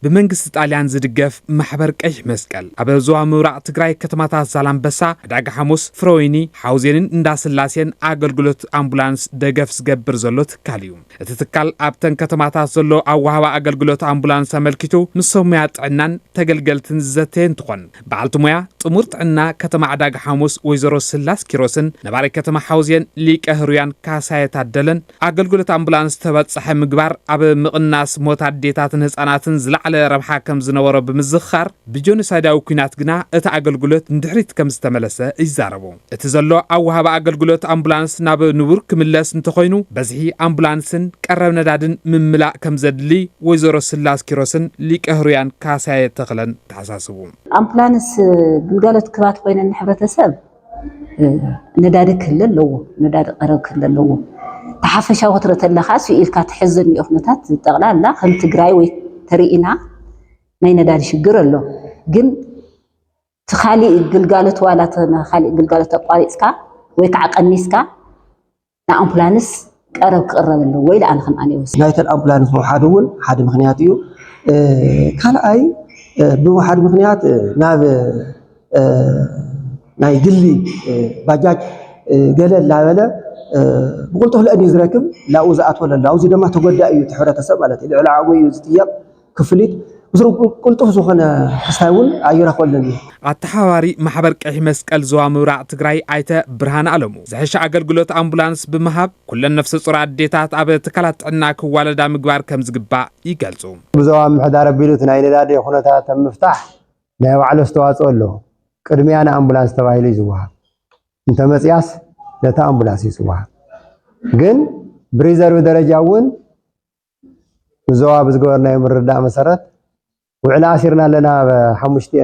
بمنجست طاليان زدقف محبر قيح مسقل ابا زوا مبراق تግራይ ከተማታት ዛላምበሳ ዳጋ ሐሙስ ፍሮይኒ ሓውዜንን እንዳስላሴን አገልግሎት አምቡላንስ ደገፍ ዝገብር ዘሎ ትካል እዩ እቲ ትካል ኣብተን ከተማታት ዘሎ ኣዋሃባ አገልግሎት አምቡላንስ አመልኪቱ ንሶምያ ጥዕናን ተገልገልትን ዘተን ትኾን በዓልቲ ሞያ ጥሙር ጥዕና ከተማ ዳጋ ሐሙስ ወይዘሮ ስላስ ኪሮስን ነባሪ ከተማ ሓውዜን ሊቀ ህሩያን ካሳየት አደለን አገልግሎት አምቡላንስ ተበጽሐ ምግባር ኣብ ምቕናስ ሞት አዴታትን ህፃናትን ዝላ على ربحا كم زنور بمزخر بجونسايداو كينات غنا اتا اغلغلوت ندحريت كم استملسه يزاربو اتزلو اوهاب اغلغلوت امبولانس ناب نور كملس انتخوينو بزحي امبولانسن قرب ندادن مملا كم زدلي ويزورو سلاس كيروسن ليق هريان كاساي تخلن تحساسبو امبولانس غلغلوت كبات بين الحبرتسب نداد كللو نداد قرب كللو تحفشا وترت لخاس يلكا تحزن يخنتات تقلالا خم تግራይ ወይ ترينا ما يندار شجر له جن تخالي جلجالة ولا تخالي جلجالة قارئسكا ويكعق النسكا نا أمبلانس قرب له ويلا أنا خن أنا وس نهاية الأمبلانس هو حدول حد مخنياتيو كان أي بواحد مخنيات ناب نايدلي باجاج قال لا ولا بقولته لأني زركب لا أوزعت ولا لا أوزي دم تقول أيو تحرة سبالة العلا عوي وزتياب كفليت وزرو قلته زخنا حساول أيرا قولني التحواري محبر قيح مسقل زوا مبراق تግራይ አይተ ብርሃን አለሙ ዘሐሻ አገልግሎት አምቡላንስ በመሃብ ኩለን ነፍስ ጾር አዴታት ኣብ ተካላት ጥዕና ክዋለዳ ምግባር ከም ዝግባእ ይገልጹ ብዘዋ ምሕዳር ቢሉት ናይ ነዳዲ ኩነታት ምፍታሕ ናይ ባዕሉ ኣስተዋጽኦ ኣሎ ቅድሚያና አምቡላንስ ተባሂሉ ይዝዋሃብ እንተ መጽያስ ነታ አምቡላንስ ይዝዋሃብ ግን ብሪዘርቭ ደረጃውን زوا بزغورنا يمردا مسرت وعلى اسيرنا لنا بحمشتي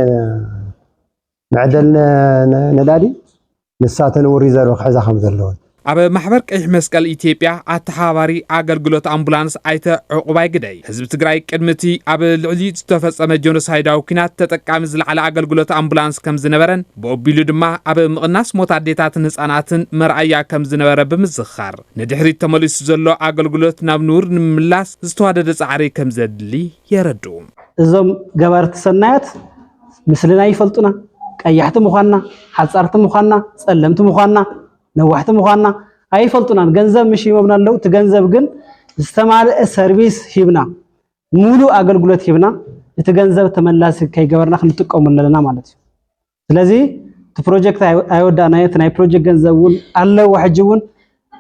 معدل ندادي ንሳተን ሪዘርቭ ክሕዛ ከም ዘለዎን ኣብ ማሕበር ቀይሕ መስቀል ኢትዮጵያ ኣተሓባሪ ኣገልግሎት ኣምቡላንስ ኣይተ ዕቁባይ ግደይ ህዝቢ ትግራይ ቅድሚቲ ኣብ ልዕሊ ዝተፈጸመ ጆኖሳይዳዊ ኩናት ተጠቃሚ ዝለዓለ ኣገልግሎት ኣምቡላንስ ከም ዝነበረን ብኦቢሉ ድማ ኣብ ምቕናስ ሞት ኣዴታትን ህፃናትን መርኣያ ከም ዝነበረ ብምዝኻር ንድሕሪት ተመሊሱ ዘሎ ኣገልግሎት ናብ ንቡር ንምምላስ ዝተዋደደ ጻዕሪ ከም ዘድሊ የረድኡ እዞም ገባርቲ ሰናያት ምስልና ይፈልጡና ቀያሕቲ ምዃንና ሓጻርቲ ምዃንና ጸለምቲ ምዃንና ነዋሕቲ ምዃንና ኣይፈልጡናን ገንዘብ ምሽ ይመብና አለው ትገንዘብ ግን ዝተማልአ ሰርቪስ ሂብና ሙሉ አገልግሎት ሂብና እቲ ገንዘብ ተመላስ ከይገበርና ክንጥቀመለና ማለት እዩ ስለዚ እቲ ፕሮጀክት ኣይወዳና የት ናይ ፕሮጀክት ገንዘቡን አለው ወሕጅውን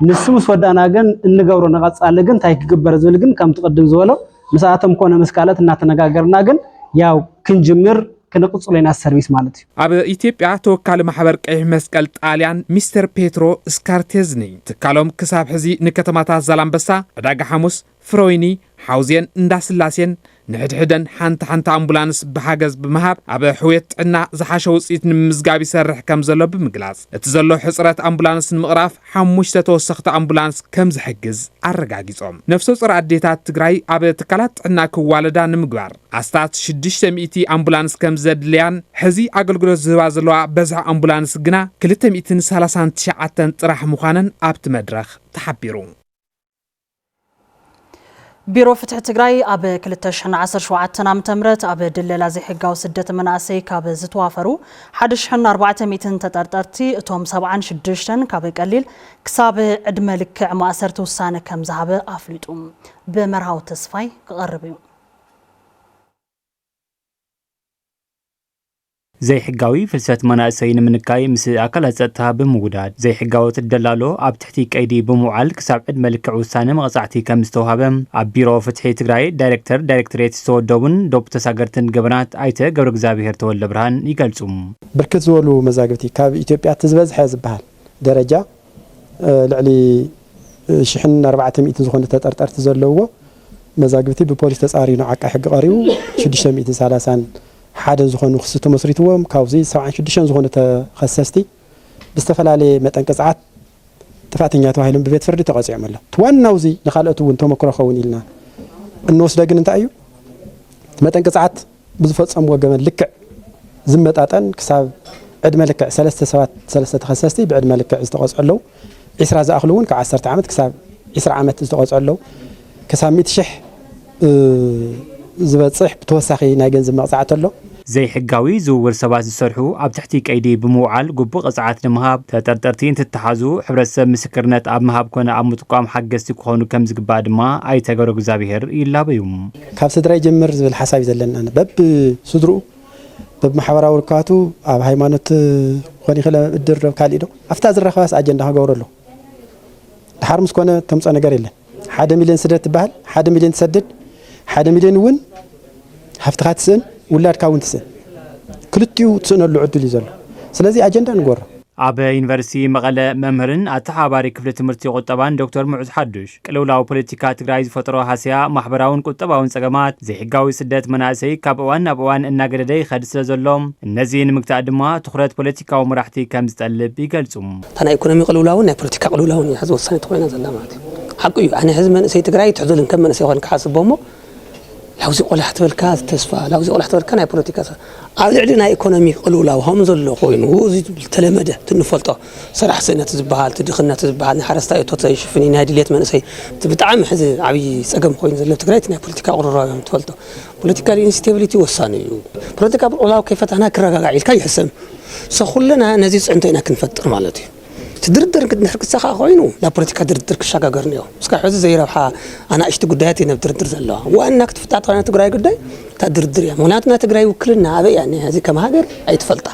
ንስሙስ ወዳና ግን እንገብሮ ነቀጻለ ግን ታይ ክግበር ዝብል ግን ከም ተቀድም ዝበሎ መስአተም ኮነ መስካለት እናተነጋገርና ግን ያው ክንጅምር كنقصلين السيرفيس مالتي ኣብ ኢትዮጵያ ተወካሊ ማሕበር ቀይሕ መስቀል ጣልያን ሚስተር ፔትሮ ስካርቴዝኒ ትካሎም ክሳብ ሕዚ ንከተማታት ዛላምበሳ ዕዳጋ ሐሙስ ፍሮይኒ ሓውዜን እንዳስላሴን ንሕድሕደን ሓንቲ ኣምቡላንስ ብሓገዝ ብምሃብ ኣብ ሕውየት ጥዕና ዝሓሸ ውፅኢት ንምዝጋብ ይሰርሕ ከም ዘሎ ብምግላጽ እቲ ዘሎ ሕፅረት ኣምቡላንስ ንምቕራፍ 5 ተወሰኽቲ ኣምቡላንስ ከም ዝሕግዝ ኣረጋጊጾም ነፍሰ ጡር ኣዴታት ትግራይ ኣብ ትካላት ጥዕና ክዋለዳ ንምግባር ኣስታት 600 ኣምቡላንስ ከም ዘድልያን ሕዚ ኣገልግሎት ዝህባ ዘለዋ በዝሒ ኣምቡላንስ ግና 239 ጥራሕ ምዃነን ኣብቲ መድረኽ ተሓቢሩ ቢሮ ፍትሒ ትግራይ ኣብ 2017 ዓ.ም ኣብ ድለላ ዘይሕጋዊ ስደት መናእሰይ ካብ ዝተዋፈሩ 1400 ተጠርጠርቲ እቶም 76 ካብ ቀሊል ክሳብ ዕድመ ልክዕ ማእሰርቲ ውሳነ ከም ዝሃበ ኣፍሊጡ ብመርሃው ተስፋይ ክቐርብ እዩ زي حقاوي فلسفة مناسي نمنكاي مس أكلها ستها بموجودات زي حقاوي تدلالو أب تحتيك أيدي بموعل كسب عد ملك عوسانة مقطعتي كمستوهبم عبيرو فتحي تجراي دايركتوريت سو دوبن دوب تساقرتن جبنات أيته جورج زابير تول لبرهان يقلصوم بركز ولو مزاجتي كاب إثيوبيا تزبز حزب بحال درجة لعلي شحن 400 زخونة تطرطر تزلوه مزاجتي ببوليس تسارينو عكا حق قريو 630 حدا زخون خصته مصريتهم كاوزي 76 زخونه تخصصتي باستفلالي متنقصعات تفاتنيات واهلم ببيت فردي تقاصيع مله تواناوزي نخالته وانتم مكرو خون يلنا انوسدا ግን እንታይ እዩ መጠንቀጻት ብዝፈጸም ወገመን ልክዕ ዝመጣጠን ክሳብ ዕድመ ልክዕ 3 ተኸሰስቲ ብዕድመ ልክዕ ዝተቆጽዐለው 20 ዝኣኽሉውን ከ10 ዓመት ክሳብ 20 ዓመት ዝተቆጽዐለው ክሳብ 100,000 ዝበጽሕ ብተወሳኺ ናይ ገንዘብ መቕጻዕት ኣሎ زي حقاوي زور سبات السرحو أب تحتي كأيدي بموعل قبو قصعات نمهاب تترترتين تتحازو حبرسة مسكرنات أب مهاب كونا أب متقام حق استيقونو كمز قباد ما أي تقرق زابيهر إلا بيوم كاب سدراي جمر بالحساب يزلنا أنا باب سدرو باب محاورة وركاتو أب هايمانوت خواني خلا الدر كاليدو أفتاز الرخواس أجندها قور له الحرمس كونا تمس أنا قريلا 1 مليون سدد تبهل 1 مليون تسدد 1 مليون ون هفتخات سن ولاد كاونتس كلتيو تسنلو عدل يزلو سلازي اجندا نغور ኣብ ዩኒቨርሲቲ መቐለ መምህርን ኣተሓባሪ ክፍሊ ትምህርቲ ቁጠባን ዶክተር ሙዑዝ ሓዱሽ ቅልውላዊ ፖለቲካ ትግራይ ዝፈጥሮ ሃስያ ማሕበራውን ቁጠባውን ፀገማት ዘይሕጋዊ ስደት መናእሰይ ካብ እዋን ናብ እዋን እናገደደ ይኸድ ስለዘሎም እነዚ ንምግታእ ድማ ትኩረት ፖለቲካዊ መራሕቲ ከም ዝጠልብ ይገልጹ ታና ኢኮኖሚ ቅልውላውን ናይ ፖለቲካ ቅልውላውን ሕዚ ወሳኒ ተኮይና ዘላ ማለት እዩ ሓቂ እዩ ኣነ ህዝብ መንእሰይ ትግራይ ትሕዘልን ከም መንእሰይ ኮን ክሓስቦሞ ላውዚ ቆላሕ ትበልካ ተስፋ ላውዚ ቆላሕ ትበልካ ናይ ፖለቲካ ኣብ ልዕሊ ናይ ኢኮኖሚ ቅልውላው ከም ዘሎ ኮይኑ እዚ ተለመደ ትንፈልጦ ስራሕ ስእነት ዝበሃል ትድኽነት ዝበሃል ናይ ሓረስታይ እቶት ዘይሽፍኒ ናይ ድሌት መንእሰይ ብጣዕሚ ሕዚ ዓብይ ፀገም ኮይኑ ዘሎ ትግራይ ናይ ፖለቲካ ቅልውላው እዮም ትፈልጦ ፖለቲካል ኢንስቴቢሊቲ ወሳኒ እዩ ፖለቲካ ቅልውላው ከይፈታና ክረጋጋዕ ኢልካ ይሕሰብ ሰኹለና ነዚ ፅዕንቶ ኢና ክንፈጥር ማለት እዩ تدردر نحركسا خوينو لا بوليتيكا دردر كشاغاغرنيو اسكا حوز زي ربحا انا اشت غدايات ينبدردر زلوا وانك تفتات قناه تግራይ ጉዳይ تدردر يا مولاتنا تግራይ وكلنا ابي يعني هذه كما هاجر اي تفلطه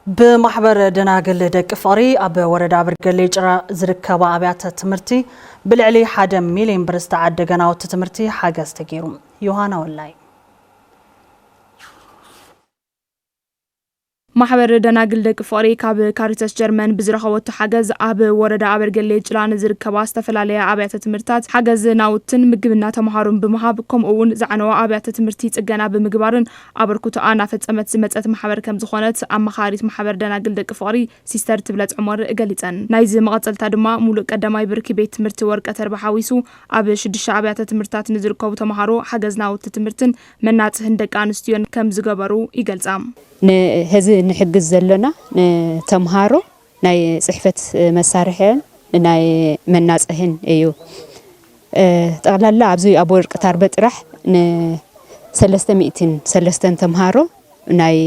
بمحبر دناغل دق فاري اب وردا برغلي ጭራ ዝርከባ አብያተ ትምርቲ ብልዕሊ 1 ሚሊዮን ብር ዝተዓደገናው ትምርቲ ሓገዝ ተገይሩ ዮሃና ወላይ ማሕበር ደናግል ደቂ ፍቅሪ ካብ ካሪታስ ጀርመን ብዝረኸበቱ ሓገዝ ኣብ ወረዳ ኣበርገሌ ጭላን ዝርከባ ዝተፈላለያ ኣብያተ ትምህርትታት ሓገዝ ናውትን ምግብና ተምሃሮን ብምሃብ ከምኡውን ዝዓነዋ ኣብያተ ትምህርቲ ጽገና ብምግባርን ኣበርክቶኣ ናፈጸመት ዝመጸት ማሕበር ከም ዝኾነት ኣመኻሪት ማሕበር ደናግል ደቂ ፍቅሪ ሲስተር ትብለጽ ዑመር ገሊጸን ናይዚ መቐጸልታ ድማ ሙሉእ ቀዳማይ ብርኪ ቤት ትምህርቲ ወርቀ ተርባ ሓዊሱ ኣብ 6 ኣብያተ ትምህርትታት ንዝርከቡ ተምሃሮ ሓገዝ ናውቲ ትምህርትን መናጽህን ደቂ ኣንስትዮን ከም ዝገበሩ ይገልጻ هذا نحجز زلنا تمهارو ناي صحفة مسارحين ناي من ناس هن أيو تغلى لا عبزي أبور قطار بترح سلستن تمهارو ناي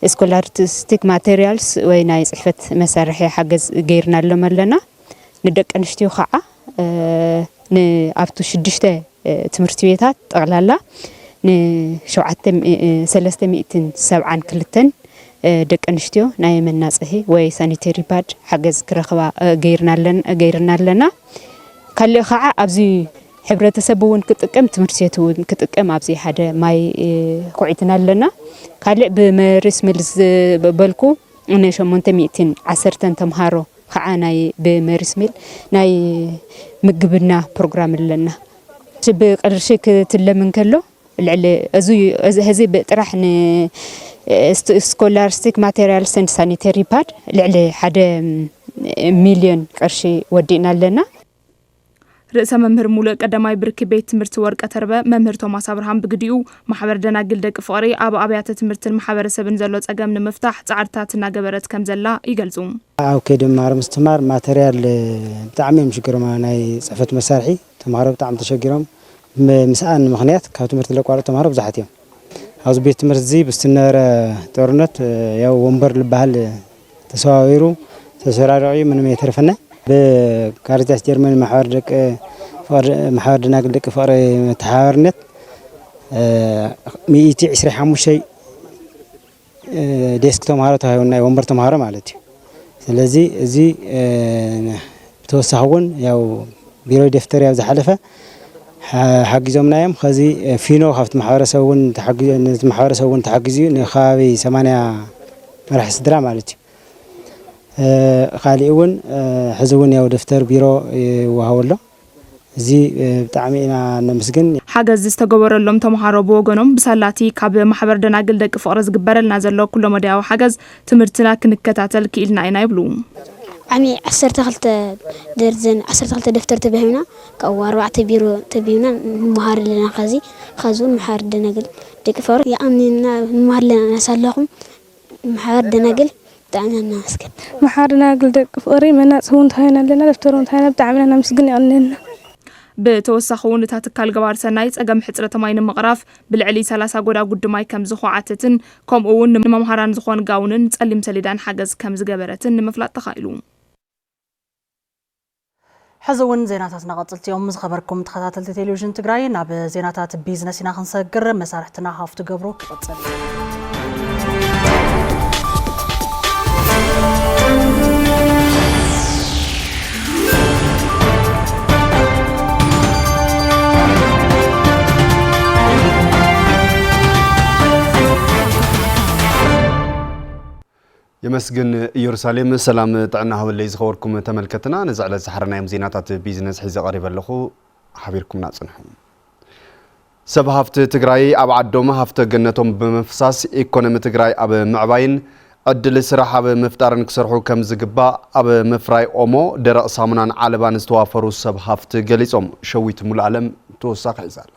سكولارتستيك ماتيريالز وناي صحفة مسارحي حجز غيرنا لنا ندق نشتيو خاء نعفتو شدشته تمرتويتات تغلى لا نشوعتم 370 كلتن دق انشتيو ناي مناصحي وي سانيتري باد حجز كرخوا غيرنا لنا كل خع ابزي حبرتسبون كتقم تمرسيتون كتقم ابزي حدا ماي قعيتنا لنا كل بمرس ملز ببلكو ان 810 تمهارو خع ناي بمرس مل ناي مغبنا بروجرام لنا بقرشي كتلمن كلو العلي هذي بطرح سكولارستيك ماتيريال سانيتري باد العلي حدا مليون قرشي ودينا لنا رئيس ممهر مولى قدماي بركي بيت تمرت ورقه تربه ممهر توماس ابراهام بغديو محبر دناغل دق فقري اب ابيات تمرت المحبر سبن زلو صقم نمفتح صعرتاتنا غبرت كم زلا يغلصو او كدمار مستمر ماتيريال بتعميم شكرما ناي صحفه مسارحي تمارو بتعم تشجرهم مسأن مخنيات كاتمرت لقوارة تمارو بزحتهم هاوز بيت تمرت زي بستنار تورنت يا ومبر البحل تساويرو تسرارعي من ميترفنا بكارتاس جيرمان محور دناقل دك فار تحاورنت 125 شيء ديسك تمارو تهاونا ومبر تمارو مالتي ስለዚህ እዚህ ተወሳውን ያው ቢሮ ደፍተር ያው ዘሐለፈ حاجزهم نايم خزي فينو خفت محارسون تحجزي نخابي 8 مرح سدرا مالتي خاليون حزون ياو دفتر بيرو وهاولو زي بتعمينا نمسجن حاجز استجبرلهم تمحارو بوغنم بسالاتي كاب محبر دناقل دق فقرز جبرلنا زلو كل مداو حاجز تمرتنا كنكتاتل كيلنا اينا يبلو عمي 10 درزن 10 دفتر تبهمنا كأو 4 بيرو تبهمنا مهار لنا خازون محار دناقل ديك فور يعني مهار لنا نسالهم محار دناقل تعملنا الناس كده محار دناقل ديك فوري مناس هون تهينا لنا دفترون تهينا بتعملنا مسجن علينا بتوسخون تاتكال جوار سنايت أجمع حترة ماين مغرف بالعلي 3 غدا قدماي كم زخو عتتن كم أون ممهران زخون جاونن تسلم سليدان حجز كم زجبرتن مفلات تخيلون حزون زيناتات نغطلت يوم خبركم تخطات التلفزيون تجراي ناب زيناتات بيزنسنا خنسجر مسارحتنا هافت جبروك قصدي يمسجن يرسالم سلام طعنا هولي زخوركم تملكتنا نزعل زحرنا يوم زيناتات بيزنس حيز قريب لخو حبيركم ناصنحهم سب هفت تجراي اب عدوم هفت جنتهم بمفساس ايكونومي تجراي اب معباين عدل سراح اب مفتارن كسرحو كم زغبا اب مفراي اومو درق سامنان علبان استوافرو سب هفت جليصوم شويت مول العالم توساق يزال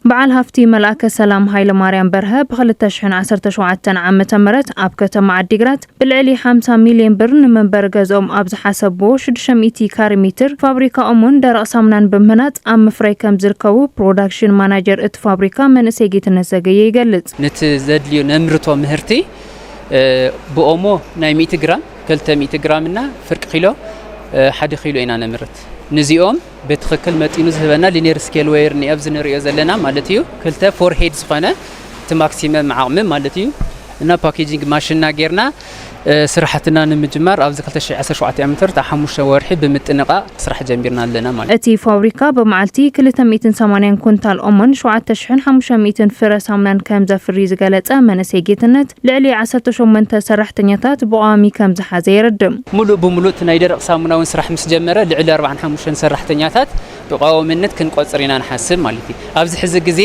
بعال هفتي ملاك سلام هايل ماريان برها بخلت شحن 17 عام تمرت اب كتم عديغرات بالعلي 50 مليون برن من برغزوم ابز حسبو 600 كاري متر فابريكا امون درق سامنان بمنات ام فريكم زركو برودكشن مانجر ات فابريكا من سيجيت نسغي يغلص نت زدليو نمرتو مهرتي بأمو ناي 100 جرام 300 جرامنا فرق كيلو 1 كيلو انا نمرت نزيوم بتخكل متينو زهبنا لينير سكيل وير ني ابز نريو زلنا مالتيو كلتا فور هيدز خنا تماكسيمم عقم مالتيو እና ፓኬጂንግ ማሽንና ጌርና ስራحتنا ንምጅማር ኣብ 2017 ዓመት ተርታ 5 ወርሒ ብምጥንቃ ስራሕ ጀሚርና ኣለና ማለት እቲ ፋብሪካ በመዓልቲ 280 ኩንታል ኦሞን 7500 ፍረ ሳሙናን ከም ዘፍሪ ዝገለጸ መንእሰይ ጌትነት ልዕሊ 18 ሰራሕተኛታት ብቋሚ ከም ዝሓዘ ይረድም ሙሉእ ብሙሉእ ናይ ደረቕ ሳሙናውን ስራሕ ምስ ጀመረ ልዕሊ 45 ሰራሕተኛታት ብቋሚነት ክንቆጽር ኢና ንሓስብ ማለት እዩ ኣብዚ ሕዚ ግዜ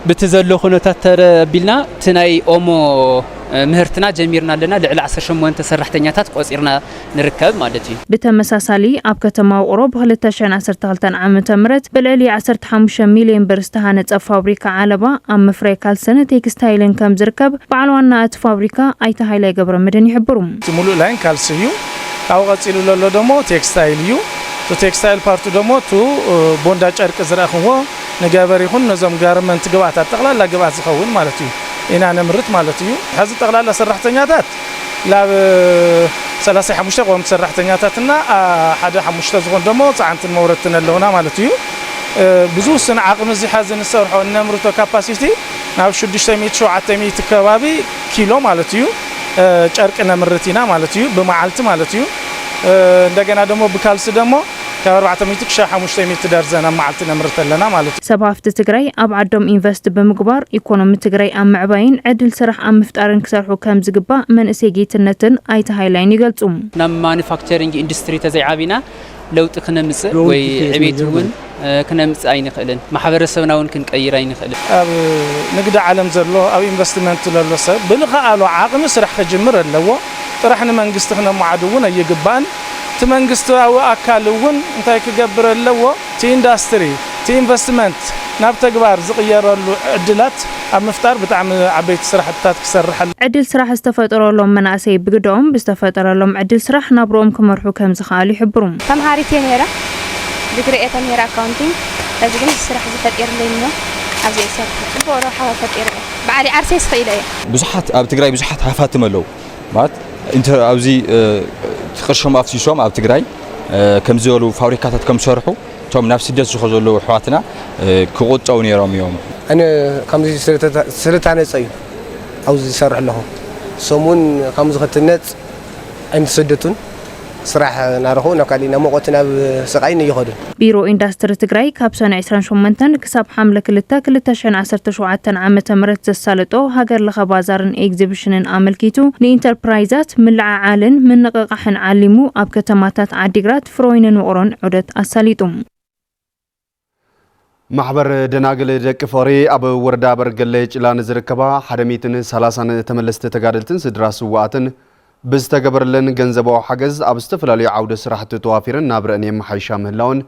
بتزلو خنوتات تربيلنا تناي أمو مهرتنا جميرنا لنا لعل 18 سرحتنياتات قصيرنا نركب مالتي بتمساسالي اب كتما اوروب 2013 عام تمرت بالعلي 15 مليون برستهانت فابريكا علبا ام فريكال سنه تكستايلن كم زركب بعلوانا ات فابريكا ايتا هايلاي قبر مدن يحبرهم تملو لاين كالسيو او غصيلو لولو دمو تكستايليو تو تكستايل بارتو دمو تو بوندا ጨርቅ ዝራخو نجابر يكون نظام جارمنت جوات تقلال جوات زخون مالتيو إن أنا مرت مالتيو هذا تقلال سرحتنياتات لا 3 حمشة قوم سرحتنياتنا حدا حمشة زخون دمو عند الموردنا اللي هنا مالتيو بزوج سنة عقم زي حزن السرح والنمرتو كاباسيتي نعرف شو دش تميت شو عتميت كبابي كيلو مالتيو ጨርቅ ነምርቲና مالتيو بمعلت مالتيو እንደገና ደግሞ بكالس ደግሞ ከ400 500 ደርዘና ማዓልት ነምርተለና ማለት ነው ሰባፍት ትግራይ ኣብ ዓዶም ኢንቨስት በምግባር ኢኮኖሚ ትግራይ ኣብ ምዕባይን ዕድል ስራሕ ኣብ ምፍጣርን ክሰርሑ ከም ዝግባእ መንእሰይ ጌትነትን ኣይተ ሃይላይን ይገልጹ ናብ ማኑፋክቸሪንግ ኢንዱስትሪ ተዘይዓቢና ለውጥ ክነምጽእ ወይ ዕቤት እውን ክነምጽእ ኣይንኽእልን ማሕበረሰብና እውን ክንቀይር ኣይንኽእልን ኣብ ንግዲ ዓለም ዘሎ ኣብ ኢንቨስትመንት ዘሎ ሰብ ብልኻኣሉ ዓቕሚ ስራሕ ክጅምር ኣለዎ ጥራሕ ንመንግስቲ ክነማዓዱ እውን ኣይግባን تمنجستوا وأكلون أنت كجبر اللو تي إندستري تي إنفستمنت نبتجبر زغير العدلات المفتر بتعمل عبيت سرح تكسر حل عدل سرح استفدر لهم مناسي بقدوم بستفدر لهم عدل سرح نبروم كمرحو كم زخالي حبروم كم هاريتي ميرا ذكريات ميرا أكاونتين لازم السرح زفتير لينو أبي أسافر بروح أفتير بعدي عرسي صيلة بزحت أب تجري بزحت حفات ملو بعد أنت أوزي تقرشهم أفسيشهم أب تجري كم زولو فابريكات كم شرحوا توم نفس الجس خذوا حواتنا كقط أو نيرام يوم أنا كم زي سرتانة صي أو زي شرح لهم سمون كم زخت النت عند سدتون صراحة نارهون وكالينا موقتنا بسقين يخدون بيرو إندستري تجري كابسون 28 كسب حملة كلتا شن 17 عام تمرت السالتو هاجر لخبازارن إكزيبيشنن عمل كيتو لإنتربرايزات من العالن من نقاحن علمو أب كتماتات عديقرات فروينن وقرن عدد الساليتم محبر دناغل دك فوري اب وردا برغلي چلان زركبا حدميتن 30 تملست تغادلتن سدراسو واتن بزتغبرلن ገንዘባው حجز اب استفلالي عوده سرحت توافيرن نابرن يمحيሻ ምህላውን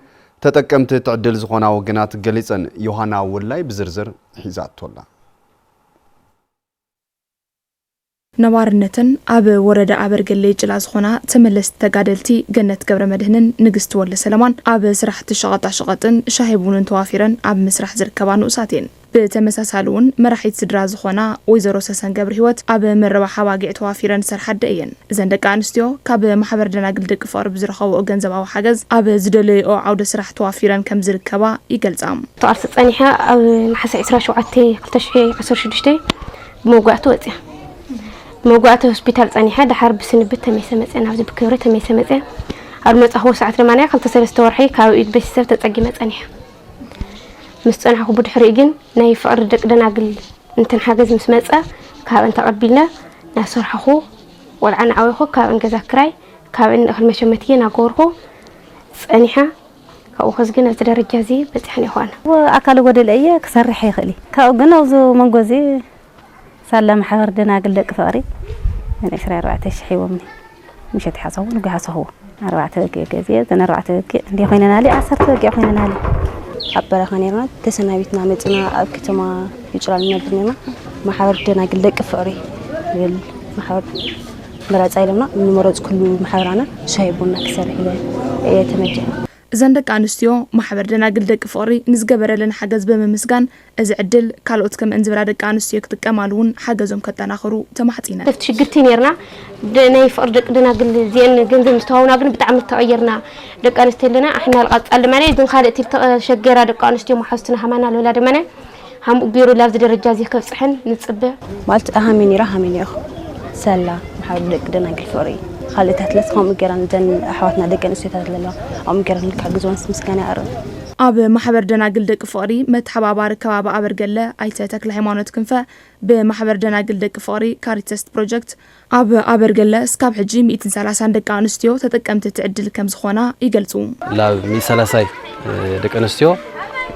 ተጠቀምት ትዕድል ዝኾና ወገናት ገሊጸን ዮሐና ወላይ بزرزر ሒዛቶላ ነባርነትን ኣብ ወረዳ ኣበርገሌ ጭላ ዝኾና ተመለስቲ ተጋደልቲ ገነት ገብረ መድህንን ንግስት ወለ ሰለማን ኣብ ስራሕቲ ሸቐጣሸቐጥን ሻሂ ቡንን ተዋፊረን ኣብ ምስራሕ ዝርከባ ንኡሳትን بتمساسالون مراحيت سدرا زخونا ويزرو سسن قبر هوت أب مربع حواقع توافيرن سرحد دقين زندك أنستيو كاب محبر دناقل دك فار بزرخو وقنزب أو حجز أب زدلي أو عودة سرح توافيرن كم زركبا يقلزام تعرف أنيها أو محس إسرا شو عتي قلتشي عصر شدشتي موقعته وتي موقعته هوسبيتال أنيها ده حرب سنبت تميسمت أنا عاوز بكورة تميسمت أرمت أهو ساعة رمانية قلت سلست ورحي كاو إيد بس سبت تأجمت أنيها مستأنح أخو بدحريجن ناي فقر دك دناقل أنت نحجز مسمسة كاب أنت قبلنا ناسور حخو والعنا عويخو كاب أن جذكراي كاب أن أخل مشمتين أقورخو سأنيها كأو خزجنا تدار الجازي بس إحنا إخوانا وأكل ودل أيه كسر حيخلي كأو جنا وزو من جوزي سلم حور دناقل دك فقري من إسرائيل 4 شحي ومني مش هتحصل نجحصه هو 4 جازية أنا 4 اللي خينا نالي 10 جا خينا نالي أبرا خنيرنا تسنابيتنا متنا أبكتما يجرال نبنينا ما حاولتنا قلدك فقري ما مرات عيلمنا نمرض كل محاورنا شايبونا كسر إلى تمجه زندك أنستيو محبر دناقل دك فقري نزجبر لنا حجز بمسجان إذا عدل كالوت كم إنزبر دك أنستيو كتكملون حجزهم كتناخرو تمحتينا تفشجرتين يرنا دناي فقردك دناقل زين جنزم مستوانا قن بتعمل تغيرنا دك أنستيو لنا إحنا القط الماني دون خالد تشجرا دك أنستيو محستنا همنا الولاد منا هم بيرو لافد الرجال زي كيف صحن نتصبح مالت أهمني رهمني أخو سلا ማሕበር ደቂ ደናግል ፍቅሪ ካልእታት ለስኻም ገራን ደን ኣሕዋትና ደቂ ኣንስትዮታት ዘለዋ ኣብ ገራን ልካግዞን ምስጋና ይቐርብ ኣብ ማሕበር ደናግል ደቂ ፍቅሪ መተሓባባሪ ከባቢ ኣበርገለ ኣይተ ተክለ ሃይማኖት ክንፈ ብማሕበር ደናግል ደቂ ፍቅሪ ካሪተስ ፕሮጀክት ኣብ ኣበርገለ እስካብ ሕጂ 130 ደቂ ኣንስትዮ ተጠቀምቲ ትዕድል ከም ዝኾና ይገልጹ ላብ 130 ደቂ ኣንስትዮ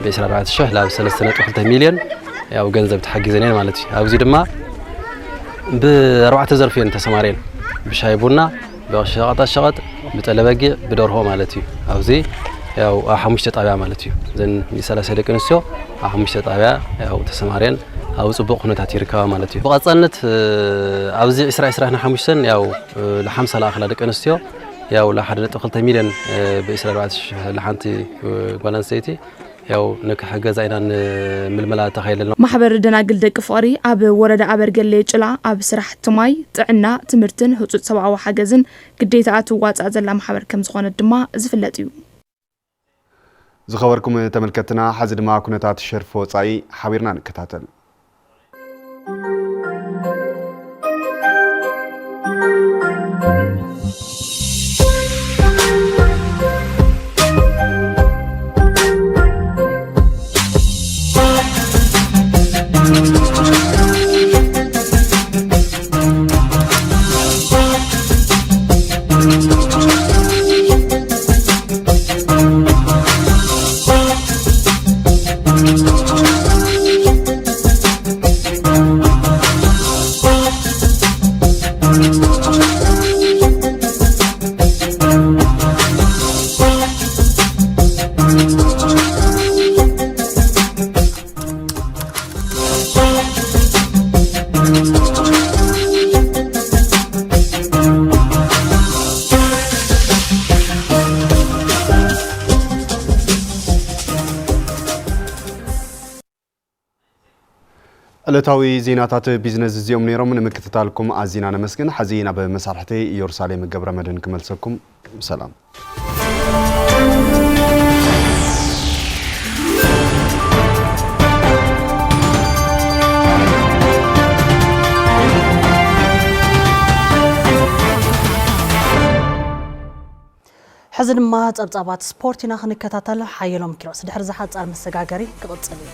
ብ24,000 ላብ 3.2 ሚልዮን ያው ገንዘብ ተሓጊዘን ማለት እዩ ኣብዚ ድማ ب4 ዘርፍ እየን ተሰማርየን ብሻይ ቡና ብሸቀጣ ሸቀጥ ብጠለበጊዕ ብደርሆ ማለት እዩ ኣብዚ ያው 5 ጣብያ ማለት እዩ ዘን 30 ደቂ ኣንስትዮ 5 ጣብያ ያው ተሰማርየን ኣብ ጽቡቕ ኩነታት ይርከባ ማለት እዩ ብቐጻልነት ኣብዚ 2025 ያው ለ50 ላኽላ ደቂ ኣንስትዮ ያው ለ1.2 ሚልዮን ብ24,000 ለሓንቲ ጓል ኣንስተይቲ ያው ንክሕገዛ ኢና ምልመላ ተኸይለና ማሕበር ደናግል ደቂ ፍቅሪ ኣብ ወረዳ ኣበርገለ ጭላ ኣብ ስራሕ ትማይ ጥዕና ትምህርትን ህጹጽ ሰብኣዊ ሓገዝን ግዴታቱ ዋጻእ ዘላ ማሕበር ከም ዝኾነ ድማ ዝፍለጥ እዩ ዝኸበርኩም ተመልከትና ሓዚ ድማ ኩነታት ሸርፍ ወጻኢ ሓቢርና ንከታተል ዕለታዊ ዜናታት ቢዝነስ እዚኦም ነይሮም ንምክትታልኩም ኣዚና ነመስግን ሓዚና በመሳርሕቲ ኢየሩሳሌም ገብረ መድህን ክመልሰኩም ሰላም ሕዚ ድማ ጸብጻባት ስፖርት ኢና ክንከታተል ሓየሎም ኪሮስ ድሕሪ ዝሓጻር መሰጋገሪ ክቕጽል እዩ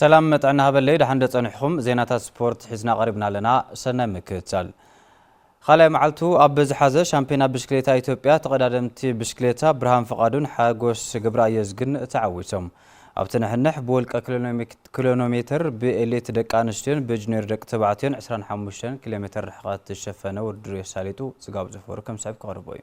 سلام متعنا هبلي دحن دصنحكم زينات سبورت حزنا قريبنا لنا سنه مكتل خالي معلتو اب زحازه شامبيونا بشكليتا ايثيوبيا تقدمتي بشكليتا برهان فقادون حاغوس غبرا يزغن تعويتهم ابتنحنح بولق كيلومتر بإليت دقانشتين بجنير دق تبعتين 25 كيلومتر رحقات تشفنه ودر يساليتو زغاب زفور كم صاحب قربوي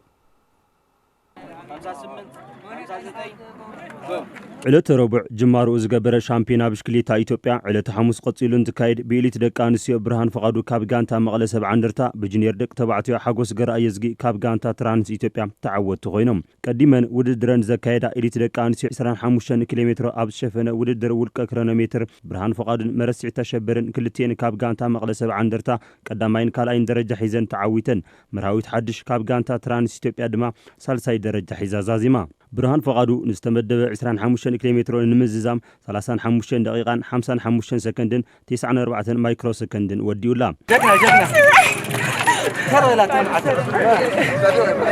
علت ربع جمارو زغبره شامبيونا بشكليتا ايثيوبيا علت حمص قصيلون تكايد بإليت دقانسيو برهان فقادو كاب غانتا مقله 70 درتا بجنير دق تبعتيو حاغوس غرا يزغي كاب غانتا ترانس ايثيوبيا تعوت خوينم قديمن وددرن زكايدا إليت دقانسيو 25 كيلومتر اب شفنه وددر ولق كيلومتر برهان فقادن مرسع تشبرن كلتين كاب غانتا مقله 70 درتا قداماين كالاين درجه حيزن تعويتن مراويت حدش كاب غانتا ترانس ايثيوبيا دما سالساي درجه حيزازازيما برهان فقادو نستمدب 25 كيلومتر نمززام 35 دقيقة 55 سكندن 94 مايكرو سكندن وديولا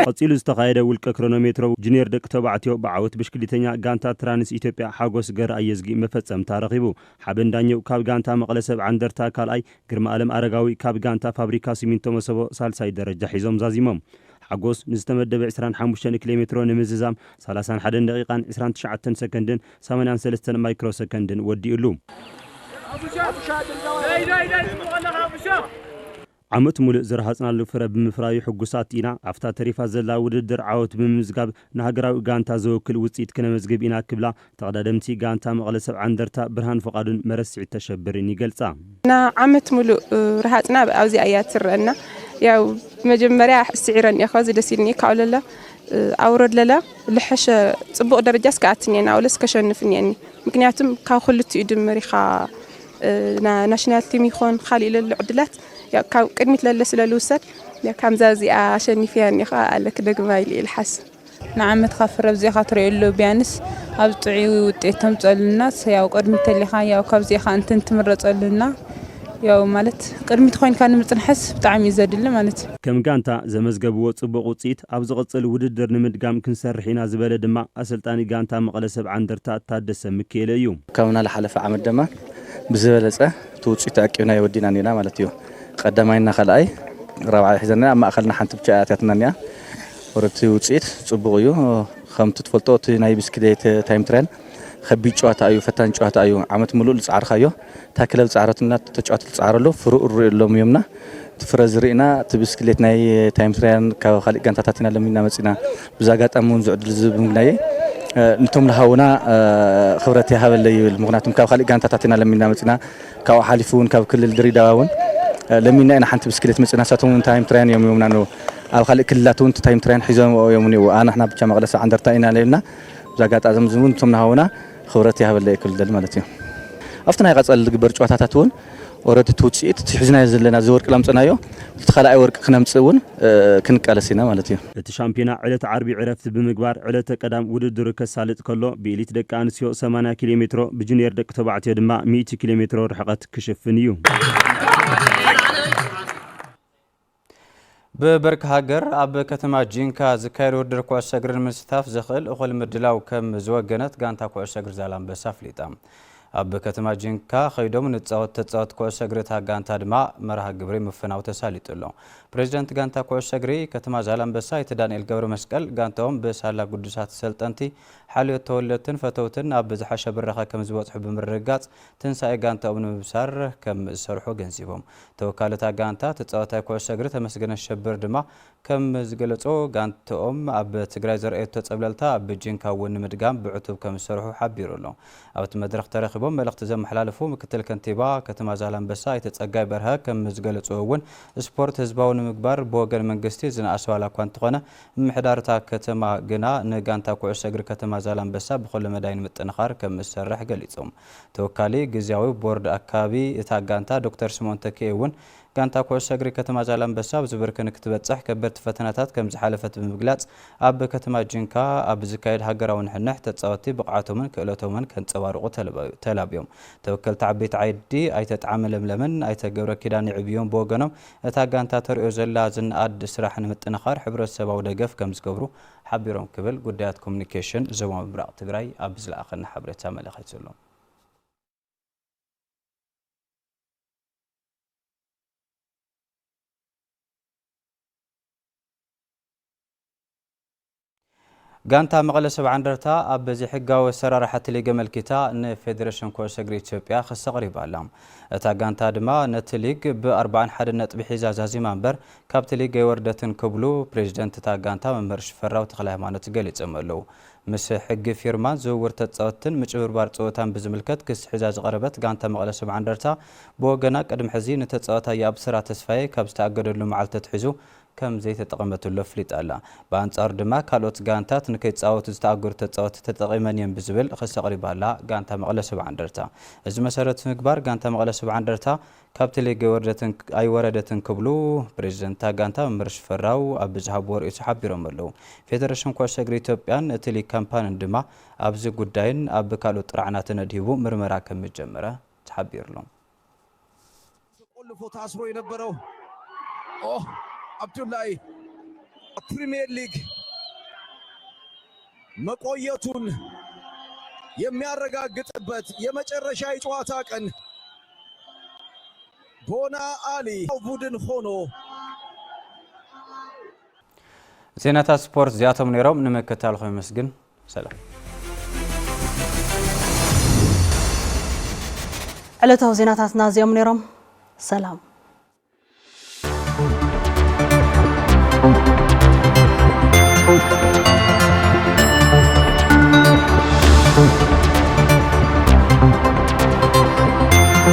قصيل استقايد ولك كرونومتر جنير دق تبعتيو بعوت بشكليتنيا غانتا ترانس ايثيوبيا حاغوس غر ايزغي مفصم تاريخيبو حبن دانيو كاب غانتا مقله 70 درتا كالاي غرما علم ارغاوي كاب غانتا فابريكا سيمنتو مسبو سالساي درجه حيزوم زازيمم حقوس نستمدب 25 كيلومتر نمززام 31 دقيقة 29 سكندن 83 مايكرو سكندن وديولو ዓመት ሙሉእ ዝረሃጽናሉ ፍረ ብምፍራዩ ሕጉሳት ኢና ኣፍታ ተሪፋ ዘላ ውድድር ዓወት ብምምዝጋብ ንሃገራዊ ጋንታ ዘወክል ውጽኢት ክነመዝግብ ኢና ክብላ ተቐዳደምቲ ጋንታ መቐለ 70 እንደርታ ብርሃን ፈቓዱን መረስዒት ተሸብርን ይገልጻ ና ዓመት ሙሉእ ረሃጽና ኣብዚ ኣያ ትረአና ያው መጀመርያ ስዒረን እኮ ዝደሲልኒ ካውለላ ኣውረድ ለላ ልሕሸ ጽቡቕ ደረጃ ስካኣትኒና ወለስ ከሸንፍኒኒ ምክንያቱም ካብ ክልቲኡ ድምሪኻ ናሽናል ቲም ይኾን ካሊእ ለልዕድላት ያው ካብ ቅድሚት ለለ ስለልውሰድ ከምዛ እዚኣ ኣሸኒፍያን ኢኻ ኣለክ ደግማ ኢል ኢልሓስ ንዓመት ካፍረብ ዚኻ ትሪእሉ ቢያንስ ኣብ ጥዑይ ውጤት ተምፀልና ያው ቅድሚት ተሊኻ ያው ካብዚኻ እንትን ትምረፀልና ያው ማለት ቅድሚት ኮይንካ ንምፅንሐስ ብጣዕሚ ዘድሊ ማለት ከም ጋንታ ዘመዝገብዎ ጽቡቕ ውጽኢት ኣብ ዝቕጽል ውድድር ንምድጋም ክንሰርሕ ኢና ዝበለ ድማ ኣሰልጣኒ ጋንታ መቐለ 70 እንደርታ ታደሰ ምክኤለ እዩ ካብና ለሓለፈ ዓመት ድማ ብዝበለጸ ትውጽኢት ኣቂብና ይወዲና ኒና ማለት እዩ ቀዳማይና ኸልኣይ ራብዓይ ሒዘና ኣብ ማእኸልና ሓንቲ ብቻ ኣያትያትና ወረቲ ውጽኢት ጽቡቕ እዩ ከምቲ ትፈልጦ እቲ ናይ ብስክሌት ታይም ትራያል ከቢድ ጨዋታ እዩ ፈታን ጨዋታ እዩ ዓመት ሙሉእ ዝጻዕርካዮ ታክለብ ጻዕረትና ተጫዋት ዝጻዕረሉ ፍሩእ ርኢሎም እዮምና ትፍረ ዝርኢና እቲ ብስክሌት ናይ ታይም ትራያል ካብ ካልእ ጋንታታት ኢና ለሚና መጺና ብዛጋጣሚ እውን ዝዕድል ዝብምግናየ ንቶም ለሃውና ክብረት ይሃበለ ይብል ምክንያቱም ካብ ካልእ ጋንታታት ኢና ለሚና መጺና ካብ ሓሊፉ እውን ካብ ክልል ድሬዳዋ እውን ለሚና ኢና ሓንቲ ብስክሌት መጺና ሳቶም ታይም ትራያል እዮም ነው ኣብ ካልእ ክልላት እውን ታይም ትራያል ሒዞም እዮም ነው ኣናሕና ብቻ መቐለ 70 እንደርታ ኢና ለና ብዛጋጣሚ ዝውን ንቶም ለሃውና ክብረት ይሃበለ ይክልል ማለት እዩ ኣብቲ ናይ ቀጸል ግበር ጨዋታታት እውን ወረዲ ትውጽኢት ትሕዝናዮ ዘለና ዝወርቅ ላምጽናዮ ተኸላኣይ ወርቅ ክነምጽእ እውን ክንቃለስ ኢና ማለት እዩ እቲ ሻምፒዮና ዕለት ዓርቢ ዕረፍቲ ብምግባር ዕለተ ቀዳም ውድድር ከሳልጥ ከሎ ብኤሊት ደቂ ኣንስትዮ 80 ኪሎ ሜትሮ ብጁኒየር ደቂ ተባዕትዮ ድማ 100 ኪሎ ሜትሮ ርሕቀት ክሽፍን እዩ ببرك هاجر أب كتما جينكا زكاير وردر كوع شجر المستاف زخل أخل مدلاو كم زوجنت جانتا كوع شجر زالام بسافليتام أب كتما جينكا خيدوم نتصاوت كوع شجرتها جانتا دماء مرها جبري مفناو تساليت له بريزيدنت جانتا كوع شجري كتما زالام بسايت دانيال جبر مسكال جانتاهم بسهلا قدسات سلطنتي حالي تولتن فتوتن أب زحش برخا كم زوات حب مرقات تنسى جانتا من بسار كم سرحو جنسيبهم توكالة جانتا تتصاوت كوع شجر تمسجن الشبر دما كم زقلتو جانتاهم أب تجري زرقت تتصبلتا أب جينكا ون مدقام بعتوب كم سرحو حبيرو له أو تمدرخ تاريخ بوم ملقت زم حلالفو مكتل كنتيبا كتما زالان بسايت تتصقاي برها كم زقلتو ون سبورت هزباون مقبار بوغن منقستي زنا أسوالا كوانتقنا محدارتا كتما قنا نقانتا كوع شجر كتما زالان بسا بخل مداين متنخار كم السرح قليتهم توكالي جزياوي بورد أكابي إتاقانتا دكتور سمون تكيون كانتا كوع شجر كتما زالان بسا بزبركن كتبتصح كبرت فتناتات كم زحالفت بمقلات أب كتما جينكا أب زكايد هاجراون حنح تتصاوتي بقعاتهم كلاتهم كانت صوارقو تلابيوم توكل تعبيت عيدي أي تتعامل ملمن أي تجبر كيدان عبيون بوغنم إتاقانتا ترئو زلا زن أد سراح متنخار حبر السبا ودقف كم زكبرو حبيرهم كبل قديات كوميونيكيشن زوام براق تقراي أبزل آخرنا حبرتها ملخيت سلوم جانتا مقلة 70 درتا أبزي حقا وسرار حتى لي جمل كتا نفيدريشن كوع شجر إثيوبيا خص قريب علام تا جانتا دما نتليج ب40 حد نت بحجاز هزي منبر كابتليج وردتن كبلو بريزيدنت تا جانتا منبرش فراو تخلاه ما نتقلت أملو مس حق فيرمان زور تتصوتن مجبر بار صوتان بزملكت كس حجاز قربت جانتا مقلة 70 درتا بوغنا قدم حزين تتصوتا يا بسرعة تسفاي كابستاجد له معلت تحزو كم زيت تقمت له فليت الله بانصار دما كالوت غانتات نكيت صاوت تاغور تصاوت تتقيمن بزبل خص قريب الله غانتا مقله 70 درتا از مسارت مغبار غانتا مقله 70 درتا كابتلي جوردتن اي وردتن كبلو بريزيدنت غانتا مرش فراو ابزحاب ورئيس حبيرم له فيدريشن كوع شجر ኢትዮጵያን اتلي كامبان دما ابز ጉዳይን اب كالوت ጥራዕናት ነዲቡ ምርመራ ከመጀመረ ተحبير له ቆልፎ ታስሮ የነበረው አብዱላይ ፕሪሚየር ሊግ መቆየቱን የሚያረጋግጥበት የመጨረሻ የጨዋታ ቀን ቦና አሊ ቡድን ሆኖ ዜናታ ስፖርት ዚያቶም ነሮም ንመከታልኹ ይመስግን ሰላም ዕለታዊ ዜናታትና ዚኦም ነሮም ሰላም